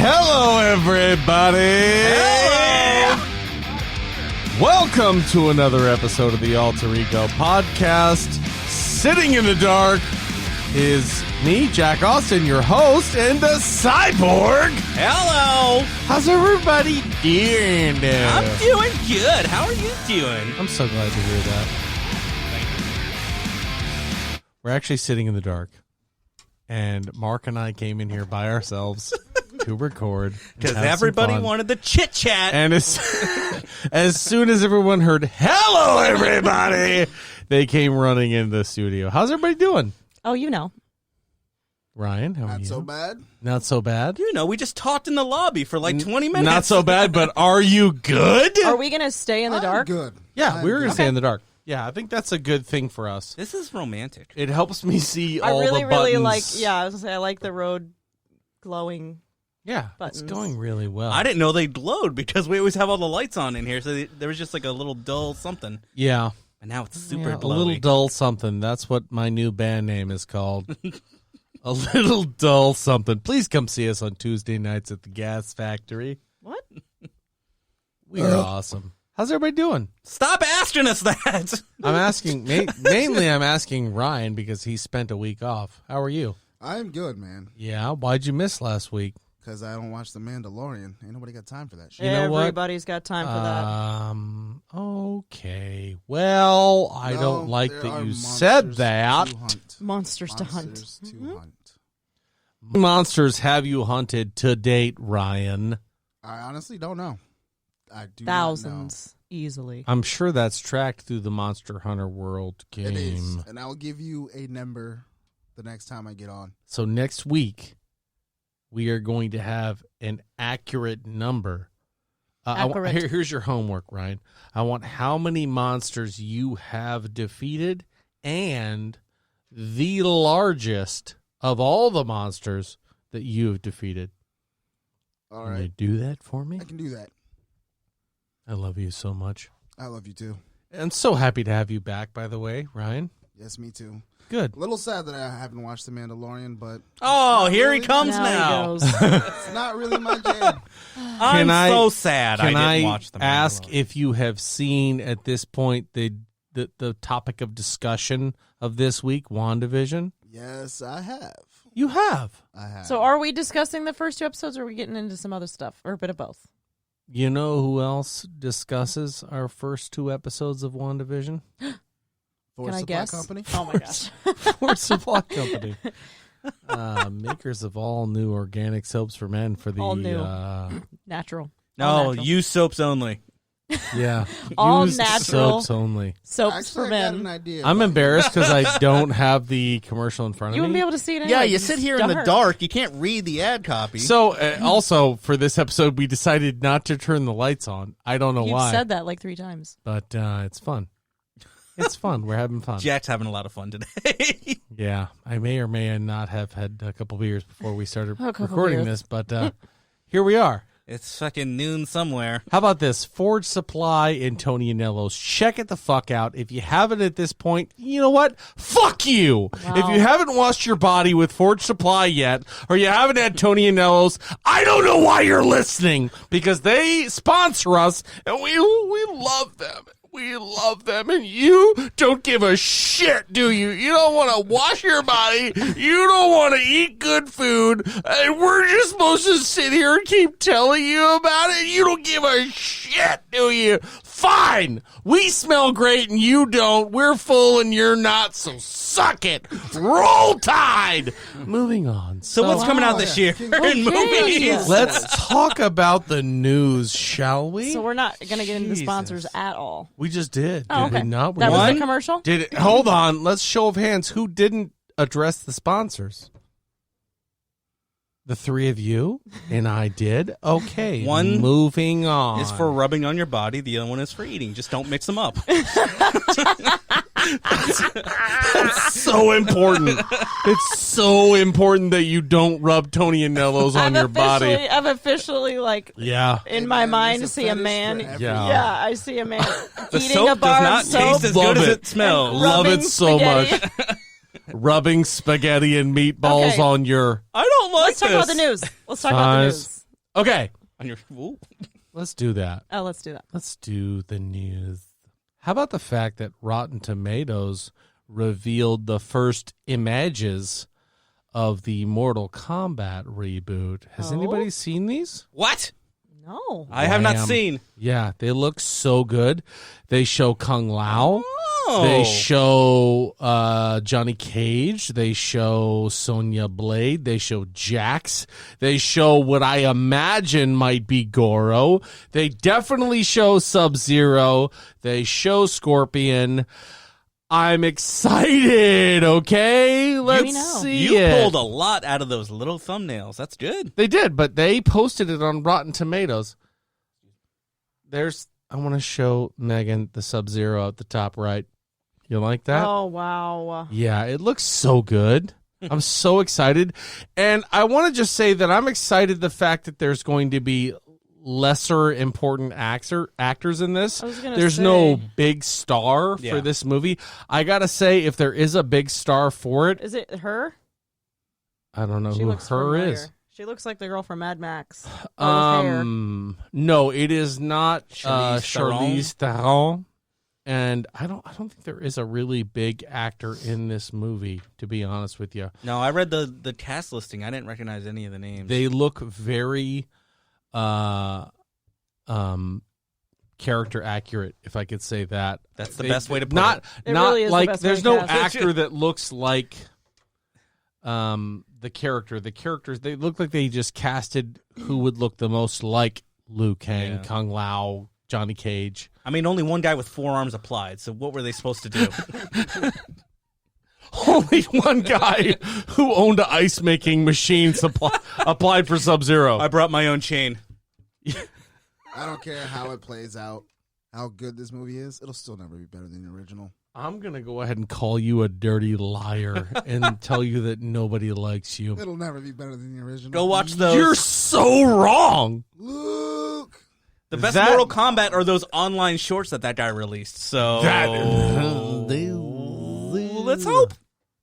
Hello, everybody. Hello. Welcome to another episode of the Alter Ego Podcast. Sitting in the dark is me, Jack Austin, your host, and the Cyborg. Hello. How's everybody doing? I'm doing good. How are you doing? I'm so glad to hear that. We're actually sitting in the dark, and Mark and I came in here by ourselves to record because everybody wanted the chit chat. And as soon as everyone heard "Hello, everybody," they came running in the studio. How's everybody doing? Oh, you know, Ryan, how are you? Not so bad. Not so bad. You know, we just talked in the lobby for like 20 minutes. Not so bad, but are you good? Are we gonna stay in the dark? Good. Yeah, we were going to good. stay in the dark. Yeah, I think that's a good thing for us. This is romantic. It helps me see I all really, the buttons. really like. Yeah, I was gonna say I like the road glowing. Yeah, buttons. it's going really well. I didn't know they glowed because we always have all the lights on in here, so there was just like a little dull something. Yeah. And now it's super Yeah, a glowy. little dull something. That's what my new band name is called. A little dull something. Please come see us on Tuesday nights at the Gas Factory. What? We are awesome. How's everybody doing? Stop asking us that. I'm asking, mainly I'm asking Ryan because he spent a week off. How are you? I'm good, man. Yeah, why'd you miss last week? Because I don't watch The Mandalorian. Ain't nobody got time for that shit. You know what? Everybody's got time for Okay. Well, I No, don't like there that are you monsters said that. to hunt. that. Monsters to hunt. Monsters to hunt. Monsters have you hunted to date, Ryan? I honestly don't know. I do Thousands, easily. I'm sure that's tracked through the Monster Hunter World not know. It is. game. And I'll give you a number the next time I get on. So next week, we are going to have an accurate number. Accurate. Here's your homework, Ryan. I want how many monsters you have defeated and the largest of all the monsters that you have defeated. All Can you right. do that for me? I can do that. I love you so much. I love you too. I'm so happy to have you back, by the way, Ryan. Yes, me too. Good. A little sad that I haven't watched The Mandalorian, but Oh, here he comes Now now. he goes. it's not really my jam. I'm so sad I Can didn't watch them. ask if you have seen at this point the topic of discussion of this week, WandaVision? Yes, I have. You have. I have. So, are we discussing the first two episodes, or are we getting into some other stuff, or a bit of both? You know who else discusses our first two episodes of WandaVision? Force Can I Supply guess? Company? Oh my gosh! Ford Supply Company. Makers of all new organic soaps for men for the All new. Natural. All No, natural. use soaps only. Yeah. All used natural. soaps only. Soaps Actually, for I got men. an idea. I'm but- embarrassed because I don't have the commercial in front of You wouldn't me. be able to see it. Yeah, anyway. you It's sit here in the dark. dark. You can't read the ad copy. So, also for this episode, we decided not to turn the lights on. I don't know You've why, said that like 3 times. but it's fun. It's fun. We're having fun. Jack's having a lot of fun today. Yeah, I may or may not have had a couple beers before we started A couple recording beers. this, but here we are. It's fucking noon somewhere. How about this? Forge Supply and Tony Anello's. Check it the fuck out. If you haven't at this point, you know what? Fuck you. Wow. If you haven't washed your body with Forge Supply yet, or you haven't had Tony Anello's, I don't know why you're listening, because they sponsor us, and we love them. We love them, and you don't give a shit, do you? You don't want to wash your body. You don't want to eat good food, and we're just supposed to sit here and keep telling you about it. You don't give a shit, do you? Fine. We smell great, and you don't. We're full, and you're not, so suck it. Roll Tide. Moving on. So what's coming out Wow. this year in Okay. movies? Let's talk about the news, shall we? So we're not going to get into the Jesus. sponsors at all. We just did. Oh, Did okay. we not? We That was did. the commercial? Did it? Hold on. Let's show of hands. Who didn't address the sponsors? The three of you, and I did. Okay, One moving on. Is for rubbing on your body. The other one is for eating. Just don't mix them up. That's so important. It's so important that you don't rub Tony Anellos on your body. I've officially like Yeah. in Hey, my man, mind there's a see a fetish man. for everything. Yeah, I see a man The eating soap a bar does not of soap. taste as Love good as it. it smells. Love it rubbing so spaghetti. much. Rubbing spaghetti and meatballs Okay. on your... I don't like Let's talk about the news. Let's talk about the Size. news. Okay. On your, ooh. Let's do that. Oh, let's do that. Let's do the news. How about the fact that Rotten Tomatoes revealed the first images of the Mortal Kombat reboot? Has Oh? anybody seen these? What? No. I have not Wham. seen. Yeah, they look so good. They show Kung Lao. Oh. They show Johnny Cage. They show Sonya Blade. They show Jax. They show what I imagine might be Goro. They definitely show Sub-Zero. They show Scorpion. I'm excited, okay? Let's know. see You it. pulled a lot out of those little thumbnails. That's good. They did, but they posted it on Rotten Tomatoes. I want to show Megan the Sub-Zero at the top right. You like that? Oh wow. Yeah, it looks so good. I'm so excited. And I want to just say that I'm excited the fact that there's going to be lesser important actors in this. I was gonna There's say. no big star Yeah. for this movie. I got to say, if there is a big star for it, Is it her? I don't know She who looks her familiar. is. She looks like the girl from Mad Max. With hair. No, it is not Charlize Charlize Theron. And I don't think there is a really big actor in this movie, to be honest with you. No, I read the cast listing. I didn't recognize any of the names. They look very character accurate, if I could say that. That's the best way to put not, it. It Not really is the like best way there's to no cast it. actor that looks like the character. The characters, they look like they just casted who would look the most like Liu Kang, Yeah. Kung Lao, Johnny Cage. I mean, only one guy with 4 arms applied, so what were they supposed to do? Only one guy who owned an ice making machine applied for Sub-Zero. I brought my own chain. I don't care how it plays out, how good this movie is. It'll still never be better than the original. I'm going to go ahead and call you a dirty liar and tell you that nobody likes you. It'll never be better than the original. Go watch those. You're so wrong. Luke. The best That- Mortal Kombat are those online shorts that guy released. So let's hope.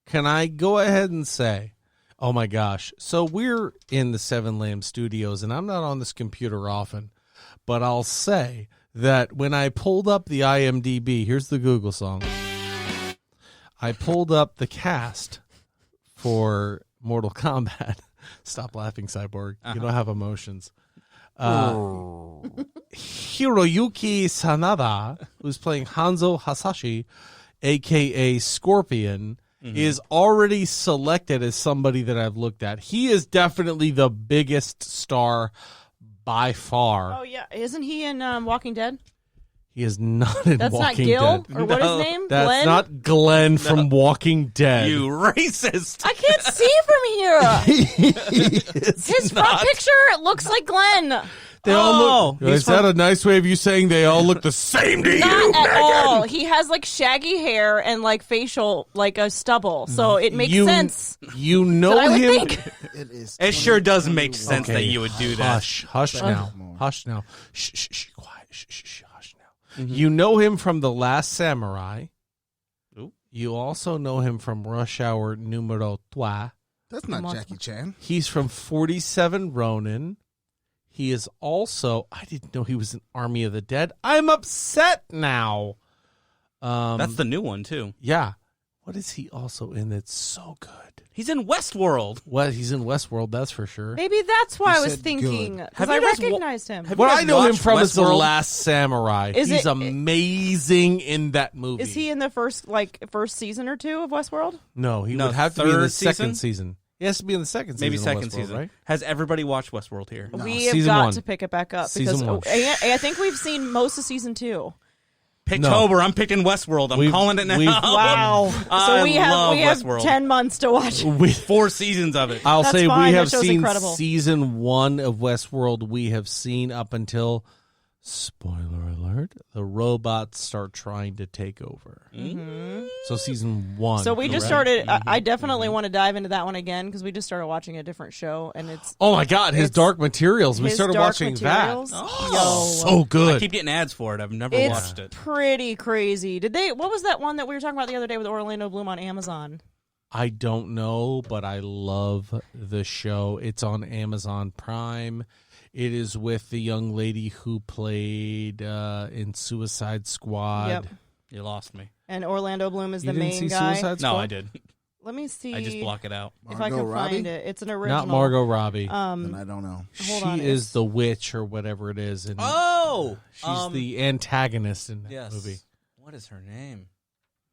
Can I go ahead and say, oh my gosh. So we're in the Seven Lamb Studios, and I'm not on this computer often, but I'll say that when I pulled up the IMDb, here's the Google song. I pulled up the cast for Mortal Kombat. Stop laughing, Cyborg. You don't have emotions. Hiroyuki Sanada, who's playing Hanzo Hasashi, a.k.a. Scorpion, is already selected as somebody that I've looked at. He is definitely the biggest star by far. Oh yeah, isn't he in Walking Dead? He is not in That's Walking not Gil, Dead. or what No. his name? That's Glenn? not Glenn from Walking Dead. You racist. I can't see from here. His front picture looks like Glenn. They all look. he's Is that a nice way of you saying they all look the same to you? Not at all. He has like shaggy hair and like facial, like a stubble. So it makes sense. You know That I would him. think. It is. It sure does make 2021. sense that you would do that. Hush now. More. Hush now. Shh, quiet. Shh, hush now. You know him from The Last Samurai. Ooh. You also know him from Rush Hour Numero 3. That's not Jackie Chan. He's from 47 Ronin. He is also, I didn't know he was in Army of the Dead. I'm upset now. That's the new one too. Yeah. What is he also in that's so good? He's in Westworld. Well, he's in Westworld, that's for sure. Maybe that's why You I was said thinking. good. Because Have I you guys recognized him. have What you I guys know him watched from is The Westworld? Last Samurai. Is He's it- amazing in that movie. Is he in the first season or two of Westworld? No, he No, would have to be in the third second season? season. He has to be in the second season. Maybe of second Westworld, season. right? Has everybody watched Westworld here? We have season got one. to pick it back up Season because one. I think we've seen most of season 2. Picktober. I'm picking Westworld. I'm calling it now. Wow! I So we love have Westworld. 10 months to watch. We, 4 seasons of it. I'll That's say fine. we That have show's seen incredible. season 1 of Westworld. We have seen up until spoiler alert, the robots start trying to take over. So season 1. So we just correct? started. I definitely want to dive into that one again because we just started watching a different show, and it's Oh my God, His It's- Dark Materials. We His started Dark watching Materials. that. Oh. So I good. keep getting ads for it. I've never It's watched it. pretty crazy. Did they? What was that one that we were talking about the other day with Orlando Bloom on Amazon? I don't know, but I love the show. It's on Amazon Prime. It is with the young lady who played in Suicide Squad. Yep. You lost me. And Orlando Bloom is You the didn't main see guy. Suicide Squad? No, I did. Let me see. I just block it out. if I can Margot Robbie? find it. It's an original. Not Margot Robbie. Then I don't know. hold she on, is it's- the witch or whatever it is. And Oh, she's the antagonist in that yes. movie. What is her name?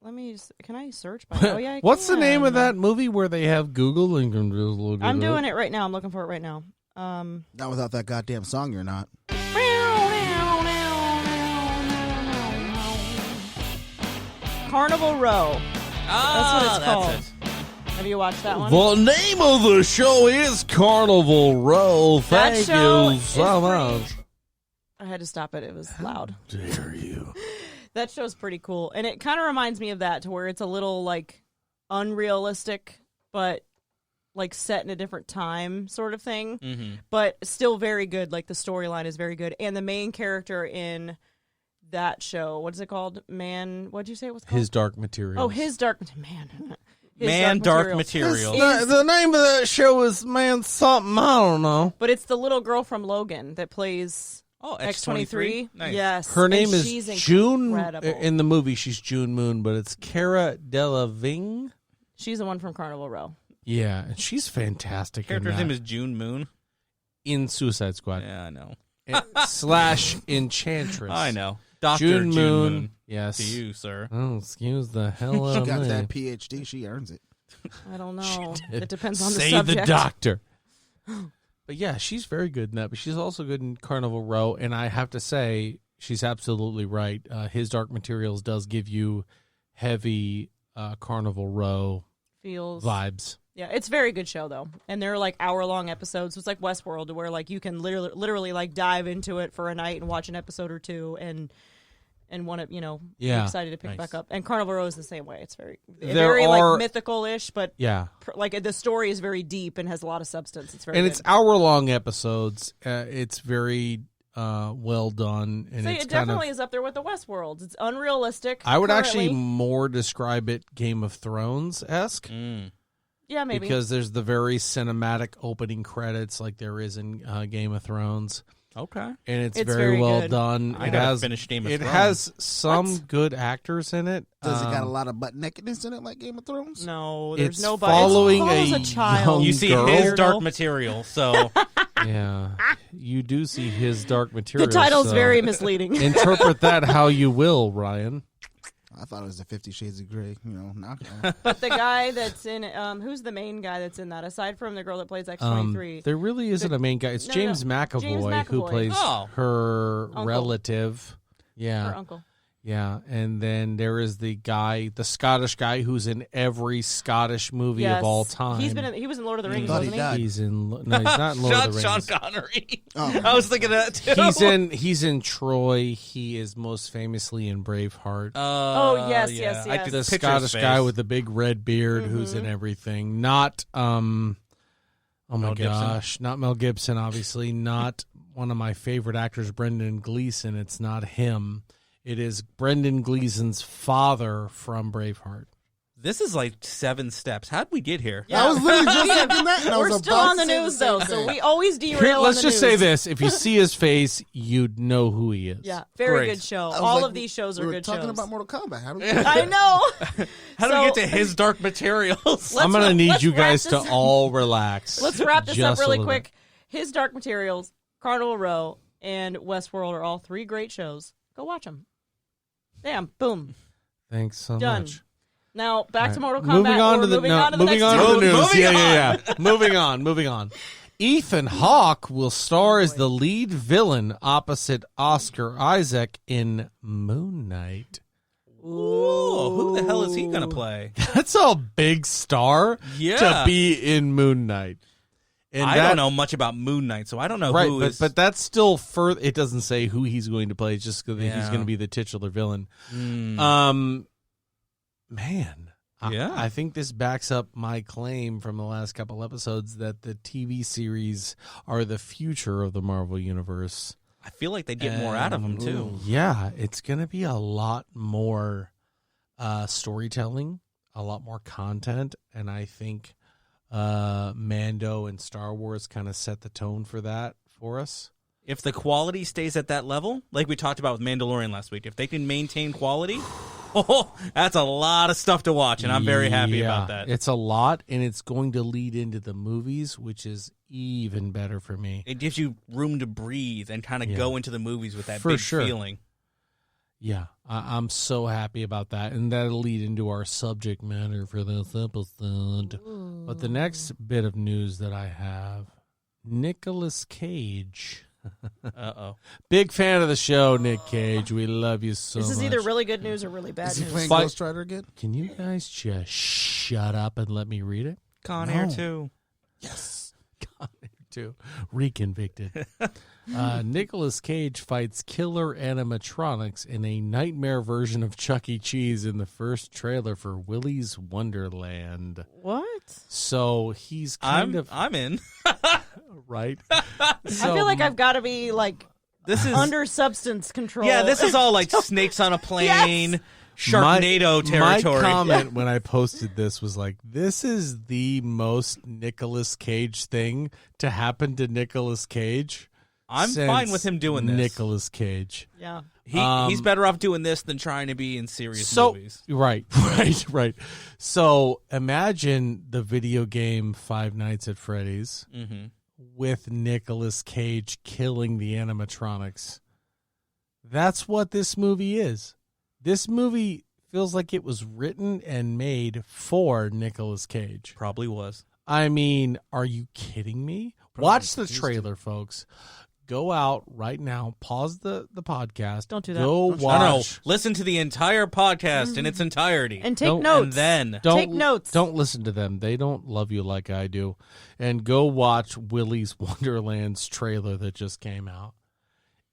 Let me. Can I search by? Oh yeah. I What's the name of can. that movie where they have Google and can just look I'm it doing up? it right now. I'm looking for it right now. Not without that goddamn song, you're not. Carnival Row. Ah, what it's called. it. Have you watched that one? The name of the show is Carnival Row. That Thank show you is so pretty- much. I had to stop it. It was loud. Dare you? That show's pretty cool, and it kind of reminds me of that, to where it's a little like unrealistic, but like set in a different time, sort of thing. Mm-hmm. But still very good. Like the storyline is very good, and the main character in that show, what is it called? What'd you say it was called? His Dark Materials. Oh, His Dark Man. His Man, Dark Materials. Materials. The name of that show is Man something. I don't know. But it's the little girl from Logan that plays Oh, X-23. Nice. Yes. Her name and is she's June. incredible. In the movie, she's June Moon, but it's Cara Delevingne. She's the one from Carnival Row. Yeah, and she's fantastic. Character's in name that. is June Moon. in Suicide Squad. Yeah, I know. Slash Enchantress. I know. Dr. June Moon. Yes. To you, sir. Oh, excuse the hell out She of got me. that PhD. She earns it. I don't know. did. It depends on the Say subject. the doctor. But yeah, she's very good in that. But she's also good in Carnival Row. And I have to say, she's absolutely right. His Dark Materials does give you heavy Carnival Row Feels vibes. Yeah, it's a very good show though, and they're like hour-long episodes. So it's like Westworld, where like you can literally like dive into it for a night and watch an episode or two, and want to be Yeah. excited to pick Nice. back up. And Carnival Row is the same way. It's very There are- like mythical-ish, but Yeah. like the story is very deep and has a lot of substance. It's very And good. it's hour-long episodes. It's very well done. And So it's it kind definitely of, is up there with the Westworld. It's unrealistic. I would actually currently. more describe it Game of Thrones-esque. Yeah, maybe. Because there's the very cinematic opening credits like there is in Game of Thrones. Okay. And it's It's very very well good. done. I It gotta has finish Game of It Thrones. has some What? good actors in it. Does it got a lot of butt nakedness in it, like Game of Thrones? No, there's It's no following it follows a a child. young You see girl? his dark Weirdo. material, so Yeah, you do see his Dark The Material. title's so very misleading. interpret that how you will, Ryan. I thought it was the 50 Shades of Grey. Knock But the guy that's in who's the main guy that's in that, aside from the girl that plays X-23? There really isn't a main guy. It's No, James no. McAvoy, James who McAvoy. plays Oh. her Uncle. relative. Yeah. Her uncle. Yeah, and then there is the Scottish guy who's in every Scottish movie Yes. of all time. He was in Lord of the Rings, Thought he wasn't he? died. He's in no, he's not in Lord of the Sean Rings. Connery. Oh. I was thinking that too. He's in Troy. He is most famously in Braveheart. Oh, yes, yeah. yes, I yes. could The picture his Scottish face. guy with the big red beard who's in everything. Not oh my Mel Gibson? gosh, not Mel Gibson, obviously. Not one of my favorite actors, Brendan Gleeson. It's not him. It is Brendan Gleeson's father from Braveheart. This is like 7 steps. How'd we get here? Yeah. I was literally just thinking that. And I We're was still about on the to say news, same though, thing. so we always derail Here, on let's the just news. say this. If you see his face, you'd know who he is. Yeah, very Great. good show. I was All like, of these shows are we were good talking shows. about Mortal Kombat. How do we I know. How do we get to his dark materials? I'm going to need let's you wrap guys to this- all relax. Let's wrap this up Just a really little quick. His Dark Materials, Carnival Row, and Westworld are all 3 great shows. Go watch them. Bam, boom. bit. Thanks so Done. much. Now back to All Mortal right. Kombat. Moving on We're to the moving no, on to the moving next on to the one. news. Moving Yeah. Moving on. Ethan Hawke will star as the lead villain opposite Oscar Isaac in Moon Knight. Ooh, who the hell is he going to play? That's a big star Yeah. to be in Moon Knight. And I don't know much about Moon Knight, so I don't know who is. But that's still further. It doesn't say who he's going to play. It's just that he's Yeah. going to be the titular villain. Mm. Man, Yeah. I think this backs up my claim from the last couple episodes that the TV series are the future of the Marvel Universe. I feel like they get more out of them, too. Yeah, it's going to be a lot more storytelling, a lot more content, and I think Mando and Star Wars kind of set the tone for that for us. If the quality stays at that level, like we talked about with Mandalorian last week, if they can maintain quality, that's a lot of stuff to watch, and I'm very happy about that. It's a lot, and it's going to lead into the movies, which is even better for me. It gives you room to breathe and kind of go into the movies with that For big sure. feeling. Yeah, I'm so happy about that, and that'll lead into our subject matter for this episode. But the next bit of news that I have, Nicolas Cage. Uh-oh. Big fan of the show, Nick Cage. We love you so much. This is either really good news or really bad Is he news. playing Fight- Ghost Rider again? Can you guys just shut up and let me read it? Con No. Air 2. Yes. God, too. Reconvicted. Nicolas Cage fights killer animatronics in a nightmare version of Chuck E. Cheese in the first trailer for Willy's Wonderland. What? So he's kind of I'm in. right. I feel like I've got to be like This is under substance control. Yeah, this is all like snakes on a plane, Sharknado territory. My comment when I posted this was like, "This is the most Nicolas Cage thing to happen to Nicolas Cage." I'm since fine with him doing this. Nicolas Cage. Yeah. He's better off doing this than trying to be in serious So movies. right. So imagine the video game Five Nights at Freddy's Mm-hmm. with Nicolas Cage killing the animatronics. That's what this movie is. This movie feels like it was written and made for Nicolas Cage. Probably was. I mean, are you kidding me? Watch the trailer, folks. Go out right now. Pause the podcast. Don't do that. Go Don't do watch. No, listen to the entire podcast in its entirety. And take Don't- notes. And then Take notes. Don't listen to them. They don't love you like I do. And go watch Willy's Wonderland's trailer that just came out.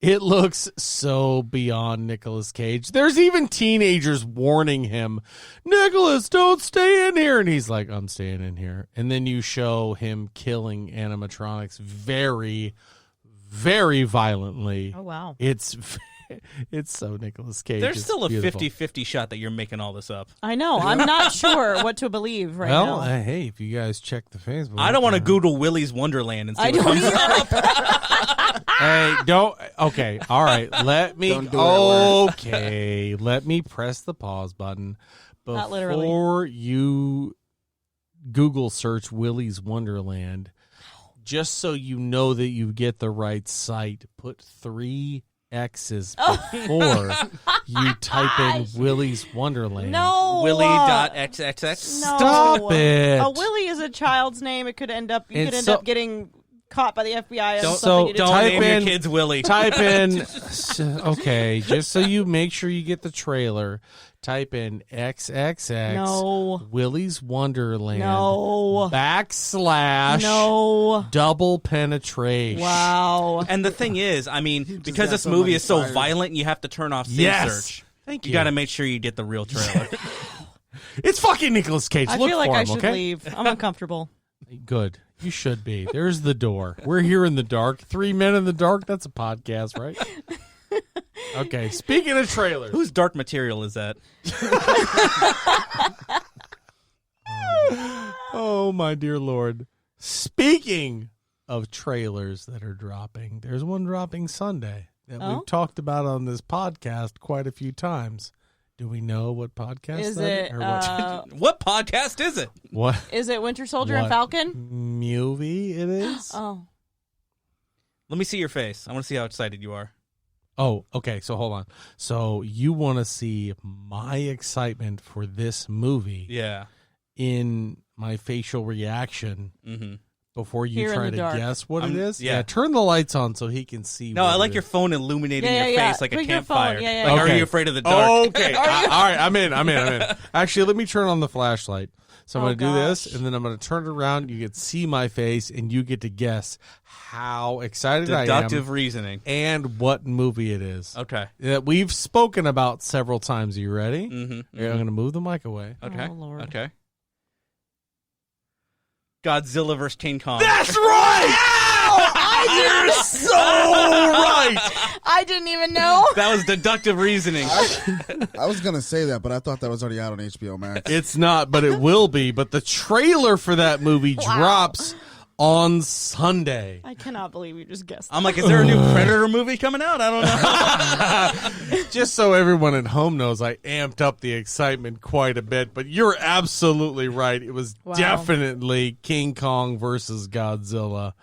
It looks so beyond Nicolas Cage. There's even teenagers warning him, Nicolas, don't stay in here. And he's like, I'm staying in here. And then you show him killing animatronics very, very violently. Oh, wow. It's so Nicolas Cage. there's It's still a beautiful. 50-50 shot that you're making all this up. I know. I'm not sure what to believe right Well, now. hey, if you guys check the Facebook. I don't want to Google Willy's Wonderland and see I what don't comes up. either. Hey, don't. Okay, all right. Let me. Don't do it, Okay, let me press the pause button Not literally. before you Google search Willy's Wonderland. Just so you know that you get the right site, put 3 X's before you type in Willy's Wonderland. No. Willy.xxx. No. Stop it. A Willy is a child's name. It could end up. You And could end so- up getting caught by the FBI. On Don't, something you didn't don't type name in- your kids Willy. Type in, okay, just so you make sure you get the trailer, type in XXX No. Willy's Wonderland No. / No. double penetration. Wow. And the thing is, I mean, because got this so movie many is so fires. violent, you have to turn off safe Yes. search. Thank You you. got to make sure you get the real trailer. It's fucking Nicolas Cage. I Look feel like for I him, should okay? leave. I'm uncomfortable. Good. You should be. There's the door. We're here in the dark. 3 Men in the Dark. That's a podcast, right? Okay. Speaking of trailers. Whose dark material is that? Oh, my dear Lord. Speaking of trailers that are dropping, there's one dropping Sunday that Oh? we've talked about on this podcast quite a few times. Do we know what podcast Is that it? or what, What podcast is it? what Is it Winter Soldier and What? Falcon? movie it is? Oh. Let me see your face. I want to see how excited you are. Oh, okay. So hold on. So you want to see my excitement for this movie Yeah. in my facial reaction Mm-hmm. before you Here in try the to dark. guess what it is? yeah. Turn the lights on so he can see. No, what I like it your is. phone illuminating Yeah, your yeah, face like Put a your phone. campfire. Yeah, Like, Okay. are you afraid of the dark? Okay. All right. I'm in. Actually, let me turn on the flashlight. So I'm Oh, going to do this, gosh. and then I'm going to turn it around. You get to see my face, and you get to guess how excited I am Deductive reasoning. and what movie it is. Okay. That we've spoken about several times. Are you ready? Mm-hmm. I'm going to move the mic away. Okay. Oh, Lord. Okay. Godzilla vs. King Kong. That's right! You're so right! I didn't even know. That was deductive reasoning. I was gonna say that, but I thought that was already out on HBO Max. It's not, but it will be. But the trailer for that movie drops on Sunday. I cannot believe you just guessed. I'm like, is there a new Predator movie coming out? I don't know. Just so everyone at home knows, I amped up the excitement quite a bit. But you're absolutely right. It was Wow. definitely King Kong versus Godzilla.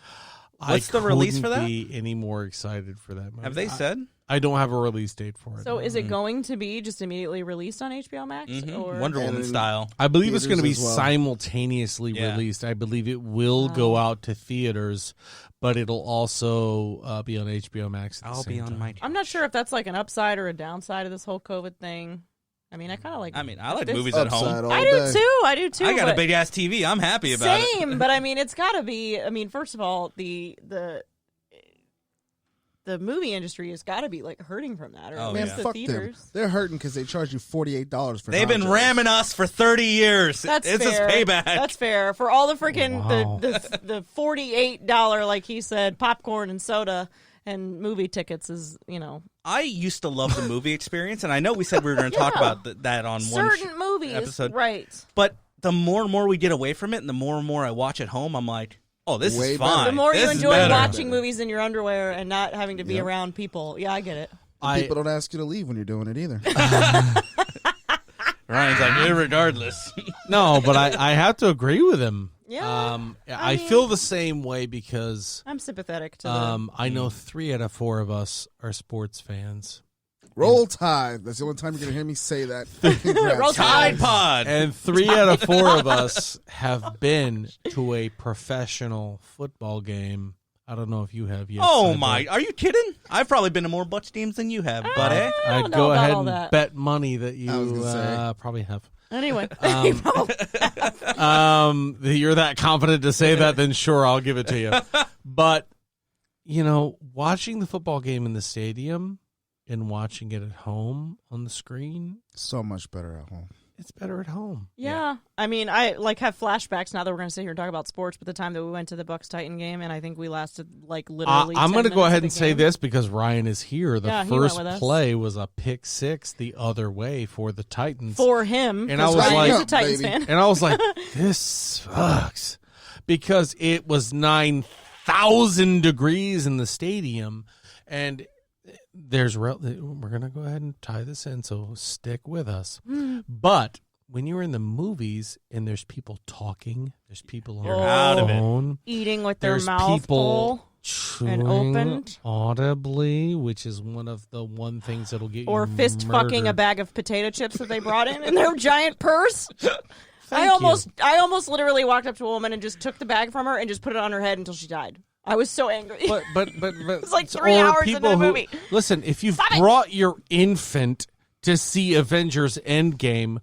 What's the release for that? I couldn't be any more excited for that movie. Have they said? I don't have a release date for it. So is it going to be just immediately released on HBO Max? Or Wonder Woman And- style. I believe it's going to be theaters as well. simultaneously Yeah. released. I believe it will go out to theaters, but it'll also be on HBO Max. At the I'll same be on time. my. I'm not sure if that's like an upside or a downside of this whole COVID thing. I mean, I kind of like. I mean, I like this- movies at Upside home. all I day. do too. I do too. I got a but- big ass TV. I'm happy about it. Same, but I mean, it's got to be. I mean, first of all, the movie industry has got to be like hurting from that, or Oh, at Man, least the fuck theaters. them. They're hurting because they charge you $48 for. They've been nachos. ramming us for 30 years. That's it's fair. just payback. That's fair for all the freaking Wow. the $48, like he said, popcorn and soda and movie tickets is, you know, I used to love the movie experience, and I know we said we were going to talk Yeah. about that on one certain movies, episode. right? But the more and more we get away from it, and the more I watch at home, I'm like, oh, this Way is better. fine. The more This you is enjoy better. watching movies in your underwear and not having to be Yep. around people. Yeah, I get it. People don't ask you to leave when you're doing it either. Ryan's like, irregardless. No, but I have to agree with him. Yeah, I mean- feel the same way because I'm sympathetic to the. I know 3 out of 4 of us are sports fans. Roll Tide. That's the only time you're gonna hear me say that. Congrats. Roll Tide. Tide Pod. And 3 out of 4 of us have been to a professional football game. I don't know if you have yet. Oh Cyborg. my! Are you kidding? I've probably been to more Butch games than you have, buddy. I I'd don't know go about ahead all and that. bet money that I was you gonna say. probably have. Anyway, You're that confident to say that, then sure, I'll give it to you. But, you know, watching the football game in the stadium and watching it at home on the screen, So much better at home. it's better at home. yeah. I mean, I like have flashbacks now that we're going to sit here and talk about sports. But the time that we went to the Bucks Titan game, and I think we lasted like literally. I'm 10 going to go minutes ahead of and the say game. this because Ryan is here. The Yeah, he went first with us. play was a pick 6 the other way for the Titans. for him. And I 'cause was Ryan like- is a Titans Baby. fan. And I was like, this sucks. Because it was 9,000 degrees in the stadium. And we're going to go ahead and tie this in, so stick with us. But when you're in the movies and there's people talking, there's people on You're the out of it. phone, Eating with their there's mouth people full, chewing opened. audibly, which is one of the things that'll get or you fist fucking a murdered. bag of potato chips that they brought in their giant purse. I you. almost literally walked up to a woman and just took the bag from her and just put it on her head until she died. I was so angry. But It's like 3 or hours into people the who- movie. Listen, if you've Stop it. brought your infant to see Avengers Endgame,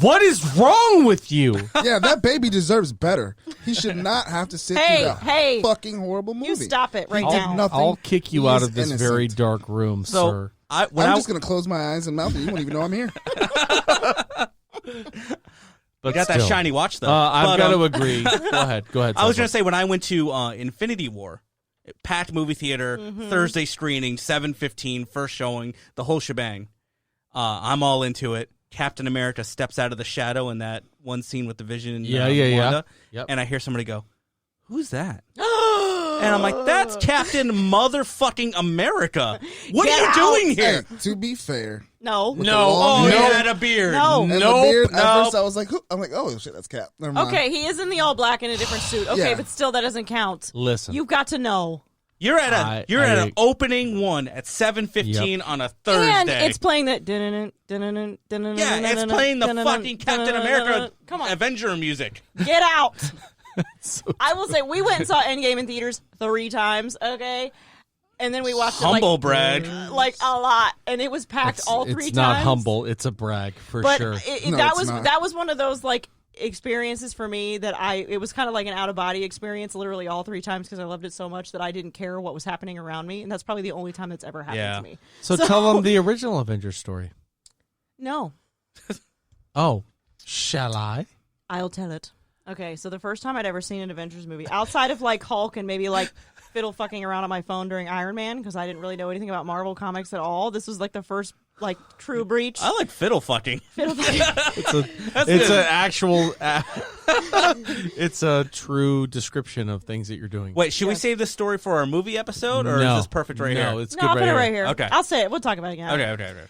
what is wrong with you? Yeah, that baby deserves better. He should not have to sit Hey, through that hey. fucking horrible movie. You stop it right He did now. nothing. I'll kick you He out is of this innocent. very dark room, So sir. when I'm I just gonna close my eyes and mouth, and you won't even know I'm here. But got that still. shiny watch though. I've But, got to agree. Go ahead. I was Cyborg. going to say when I went to Infinity War, packed movie theater, Mm-hmm. Thursday screening, 7:15, first showing, the whole shebang. I'm all into it. Captain America steps out of the shadow in that one scene with the Vision and Yeah. Wanda, Yep. and I hear somebody go, "Who's that?" And I'm like, "That's Captain motherfucking America. What Get are you out. doing here?" Hey, to be fair, No. the No. long Oh, he hair had a beard. No. and the Nope, beard. At nope. first, I was like, "Who?" I'm like, "Oh shit, that's Cap." Never mind. Okay, he is in the all black in a different suit. Okay, Yeah. but still, that doesn't count. Listen. You've got to know. You're at I an opening one at 7:15 on a Thursday. And it's playing that. yeah, it's playing the fucking Captain America Come on, Avenger music. get out. I will say we went and saw Endgame in theaters 3 times. Okay. And then we watched Humble it brag. like a lot, and it was packed all 3 times. It's not humble; it's a brag for but sure. No, that was one of those like experiences for me that it was kind of like an out of body experience, literally all 3 times because I loved it so much that I didn't care what was happening around me, and that's probably the only time that's ever happened to me. So tell them the original Avengers story. No, Oh, shall I? I'll tell it. Okay, so the first time I'd ever seen an Avengers movie outside of like Hulk and maybe like fiddle fucking around on my phone during Iron Man because I didn't really know anything about Marvel comics at all. This was like the first like true breach. I like fiddle fucking. Fiddle fucking. It's an actual. It's a true description of things that you're doing. Wait, should we save this story for our movie episode, or No. is this perfect right here? No, it's No, good I'll put it right here. here. Okay. I'll say it. We'll talk about it again. Okay.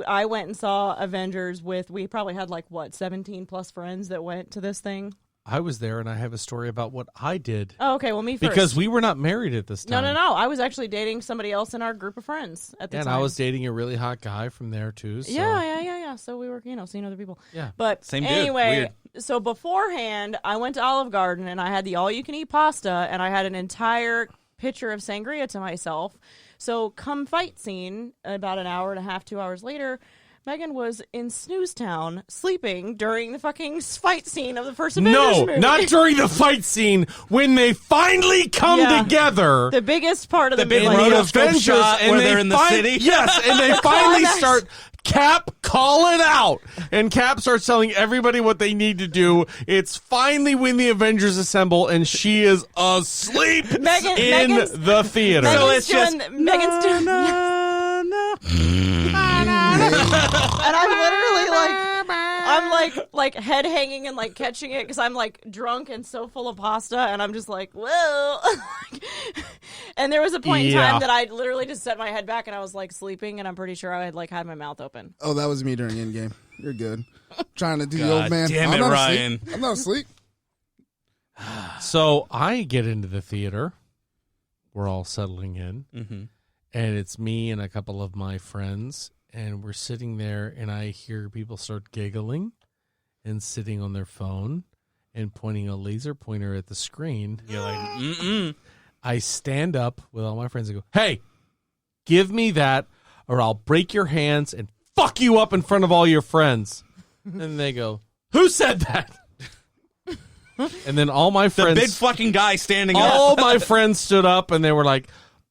I went and saw Avengers we probably had like 17 plus friends that went to this thing. I was there, and I have a story about what I did. Oh, okay. Well, me first. Because we were not married at this time. No. I was actually dating somebody else in our group of friends at the And time. I was dating a really hot guy from there, too. So. Yeah. So we were, seeing other people. Yeah. But Same dude. anyway, so beforehand, I went to Olive Garden and I had the all-you-can-eat pasta and I had an entire pitcher of sangria to myself. So come fight scene, about an hour and a half, 2 hours later, Megan was in Snooze Town sleeping during the fucking fight scene of the first Avengers movie. No, not during the fight scene. When they finally come together. The biggest part of the big movie. road the of scope shot where they're in the city. Yes, and they finally Climax. start. Cap, call it out. And Cap starts telling everybody what they need to do. It's finally when the Avengers assemble, and she is asleep in Megan's- the theater. So Megan's it's just doing, Megan's doing, and I'm literally like head hanging and like catching it because I'm like drunk and so full of pasta, and I'm just like, whoa. And there was a point in time that I literally just set my head back and I was like sleeping, and I'm pretty sure I had like had my mouth open. Oh, that was me during Endgame. You're good. Trying to do the God old man. damn I'm it, not Ryan. asleep. I'm not asleep. So I get into the theater. We're all settling in. Mm-hmm. And it's me and a couple of my friends. And we're sitting there, and I hear people start giggling and sitting on their phone and pointing a laser pointer at the screen. You're like, mm-mm. I stand up with all my friends and go, "Hey, give me that, or I'll break your hands and fuck you up in front of all your friends." And they go, "Who said that?" And then all my The friends, big fucking guy standing up. all my friends stood up, and they were like,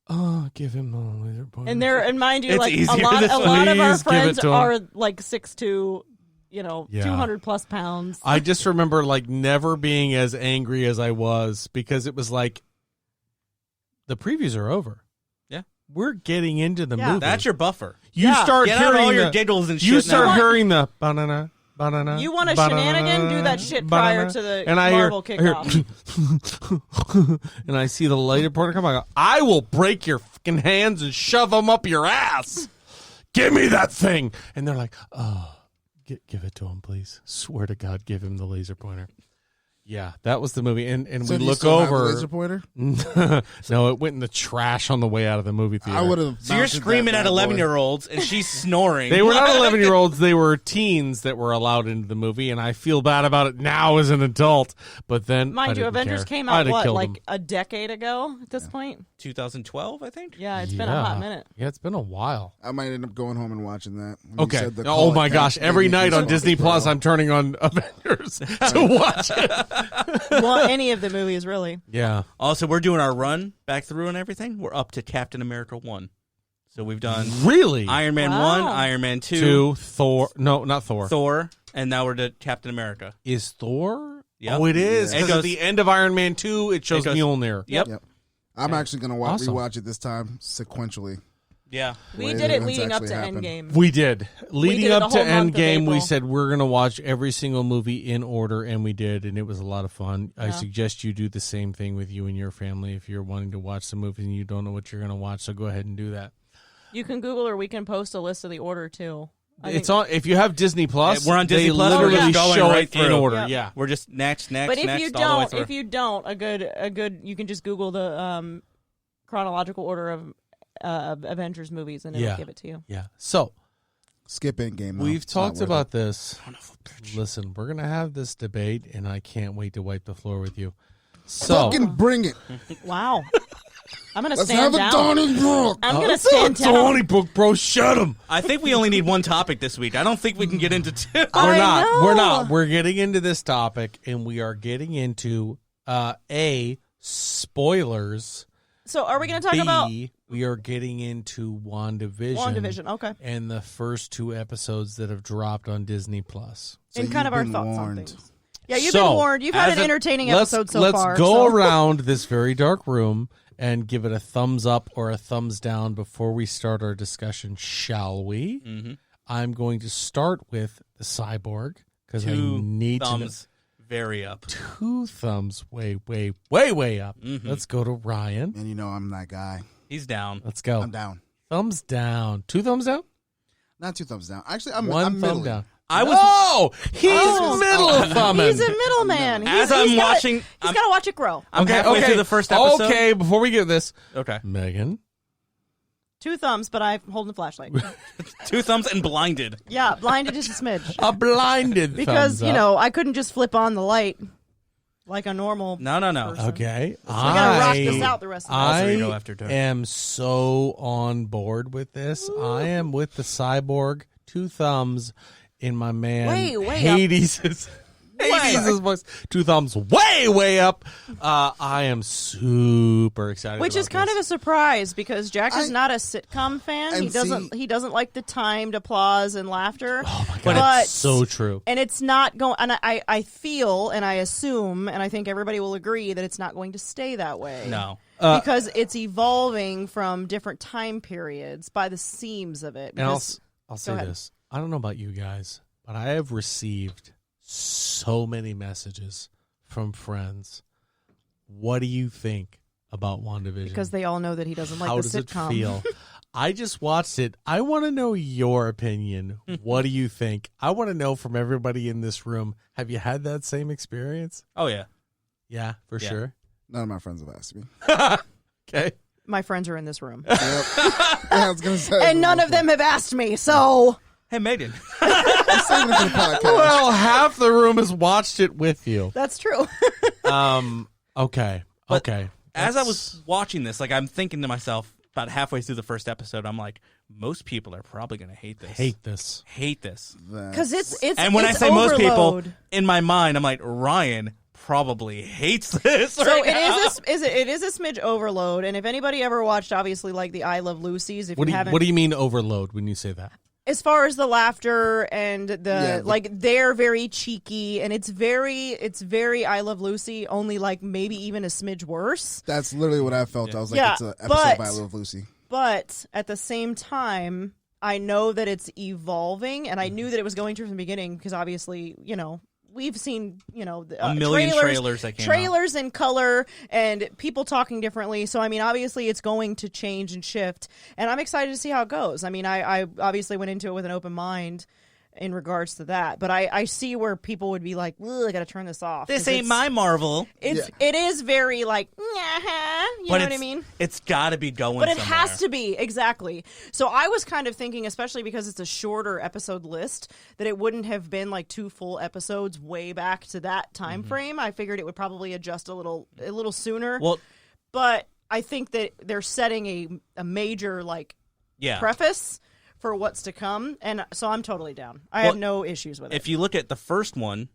"Oh, give him the laser pointer." And mind you, It's like a easier lot this of way. our Please give friends it to 'em. are like 6'2", Yeah. 200 plus pounds. I just remember like never being as angry as I was because it was like the previews are over. Yeah. We're getting into the Yeah. movie. That's your buffer. You Yeah. start Get out hearing all your the, giggles and shit. you start now. hearing the banana. Banana, You want a banana, shenanigan? Do that shit prior to the and I Marvel hear, kickoff. and I see the laser pointer come. I go, "I will break your fucking hands and shove them up your ass. Give me that thing." And they're like, "Oh, give it to him, please. Swear to God, give him the laser pointer." Yeah, that was the movie. And So we do you look still have the over. laser pointer? No, it went in the trash on the way out of the movie theater. I would have. So you're screaming at 11-year-olds, and she's snoring. They were not 11-year-olds. They were teens that were allowed into the movie, and I feel bad about it now as an adult. But then, I Mind you, didn't Avengers care. came I'd out, have what, killed like them. a decade ago at this point? 2012, I think. Yeah, it's been a hot minute. Yeah, it's been a while. I might end up going home and watching that. When you Okay. said the Oh call my it gosh! Cap Every made me night on goosebumps, Disney Plus, bro. I'm turning on Avengers to watch it. Well, any of the movies, really. Yeah. Also, we're doing our run back through and everything. We're up to Captain America 1. So we've done Really? Iron Man Wow. 1, Iron Man 2, Two Thor? No, not Thor. Thor, and now we're to Captain America. Is Thor? Yep. Oh, it is. Yeah. Because It at goes- the end of Iron Man 2, it shows It goes- Mjolnir. Yep. Yep. I'm actually gonna Awesome. rewatch it this time sequentially. Yeah. We Way did it that's leading up actually to happened. Endgame. We did. Leading did it up the to whole month of Endgame, we April. said we're going to watch every single movie in order, and we did, and it was a lot of fun. I suggest you do the same thing with you and your family if you're wanting to watch some movies and you don't know what you're going to watch, so go ahead and do that. You can Google or we can post a list of the order, too. It's on. If you have Disney Plus, We're on Disney they Plus. literally We're just going show right it in through. order. Yep. Yeah. We're just next, But if you all the way don't, through. a good, you can just Google the chronological order of Avengers movies, and it'll Yeah. give it to you. Yeah. So, Skip Endgame. We've It's not talked worth about it. this. Listen, we're going to have this debate, and I can't wait to wipe the floor with you. So, Fucking bring it. Wow. I'm going to Let's stand have a down. Donnybrook. I'm going to stand down. Donnybrook, bro, shut him. I think we only need one topic this week. I don't think we can get into two. We're I not. know. We're not. We're getting into this topic, and we are getting into spoilers. So are we going to talk B, about we are getting into WandaVision. WandaVision? Okay. And the first 2 episodes that have dropped on Disney Plus. So And kind you've of our been thoughts on warned. things. Yeah, you've So, been warned. You've had as an a- entertaining let's- episode so let's far. go so. around this very dark room and give it a thumbs up or a thumbs down before we start our discussion, shall we? Mm-hmm. I'm going to start with the cyborg because I 2 need thumbs very up. 2 thumbs way up. Mhm. Let's go to Ryan. And you know I'm that guy. He's down. Let's go. I'm down. Thumbs down. 2 thumbs down? Not 2 thumbs down. Actually, I'm 1 I'm thumb middling. down. I was Oh, he's Oh. middle thumbing. He's a middleman. As I'm watching- he's got to watch it grow. I'm halfway through the first episode. Okay, before we get this, Okay. Megan. 2 thumbs, but I'm holding the flashlight. 2 thumbs and blinded. Yeah, blinded just a smidge. A blinded Because, thumbs you up. know, I couldn't just flip on the light like a normal No. person. Okay. So we got to rock this out the rest of the night. Also, you I go after dark. am so on board with this. I am with the cyborg. 2 thumbs in my man Way up. Hades'. Hades' voice. 2 thumbs way up. I am super excited. Which is about kind this. of a surprise because Jack is not a sitcom fan. and He doesn't like the timed applause and laughter. Oh my God, But it's so true. and it's not going. And I feel and I assume and I think everybody will agree that it's not going to stay that way. No. Because it's evolving from different time periods by the seams of it. And I'll Because- say ahead. this. I don't know about you guys, but I have received so many messages from friends. What do you think about WandaVision? because they all know that he doesn't like How the does sitcom. it feel? I just watched it. I want to know your opinion. What do you think? I want to know from everybody in this room. Have you had that same experience? Oh, yeah. Yeah, for Yeah. sure. None of my friends have asked me. Okay. My friends are in this room, Yep. Yeah, I was gonna say. and none of them have asked me. So Hey, Megan. I'm saving it for the podcast. Well, half the room has watched it with you. that's true. Okay. But Okay. As I was watching this, like, I'm thinking to myself about halfway through the first episode, I'm like, most people are probably going to hate this. Hate this. Hate this. Because it's And when it's I say most people, overload. in my mind, I'm like, Ryan probably hates this. So right it now. it is a smidge overload, and if anybody ever watched, obviously, like the I Love Lucy's, if What you do you, haven't, what do you mean overload when you say that? as far as the laughter and Yeah, like they're very cheeky, and it's very I Love Lucy, only like maybe even a smidge worse. That's literally what I felt. I was like, Yeah, it's an episode but- by I Love Lucy. But at the same time, I know that it's evolving, and I knew that it was going to from the beginning because obviously, you know, we've seen, you know, A million trailers that came out. trailers in color and people talking differently. So, I mean, obviously it's going to change and shift, and I'm excited to see how it goes. I mean, I obviously went into it with an open mind in regards to that, but I see where people would be like, "Ugh, I got to turn this off. This 'cause ain't it's- my Marvel. It is very like, you know what I mean? It's got to be going But it somewhere. has to be, exactly. So I was kind of thinking, especially because it's a shorter episode list, that it wouldn't have been like 2 full episodes way back to that time frame. I figured it would probably adjust a little sooner. Well, But I think that they're setting a major like yeah. preface for what's to come, and so I'm totally down. I have no issues with it. If you look at the first one,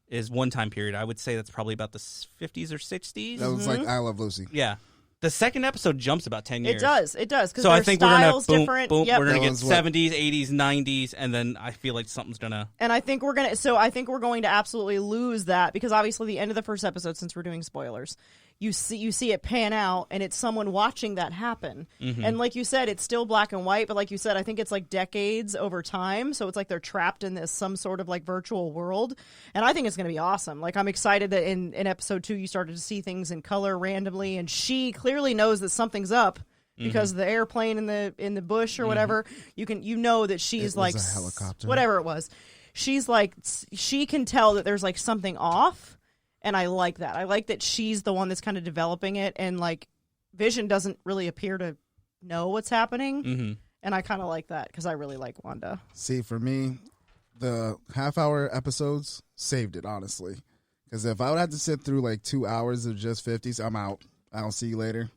is one time period, I would say that's probably about the 50s or 60s. That was like I Love Lucy. Yeah. The second episode jumps about 10 years. It does, because So I think we're going styles to boom, different. boom. Yep. We're going to That get was what- 70s, 80s, 90s, and then I feel like something's going to... And I think we're going to absolutely lose that because obviously the end of the first episode, since we're doing spoilers, you see it pan out and it's someone watching that happen. Mm-hmm. And like you said, it's still black and white, but like you said, I think it's like decades over time. So it's like they're trapped in this some sort of like virtual world. And I think it's going to be awesome. Like I'm excited that in episode 2 you started to see things in color randomly, and she clearly knows that something's up. Because the airplane in the bush or whatever, you know that she's It was like a helicopter. whatever it was. She's like she can tell that there's like something off, and I like that. I like that she's the one that's kind of developing it, and like Vision doesn't really appear to know what's happening. Mm-hmm. And I kind of like that because I really like Wanda. See, for me, the half-hour episodes saved it, honestly. Because if I would have to sit through like 2 hours of just 50s, I'm out. I'll see you later.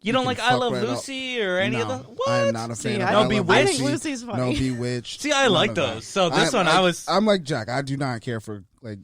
You don't can like I fuck Love right Lucy or any of No, the what? I am not a fan See, of I No, I Love Bewitched. I think Lucy. Lucy's funny. No, Bewitched. See, I none like of that. those. So this one, I'm like Jack. I do not care for like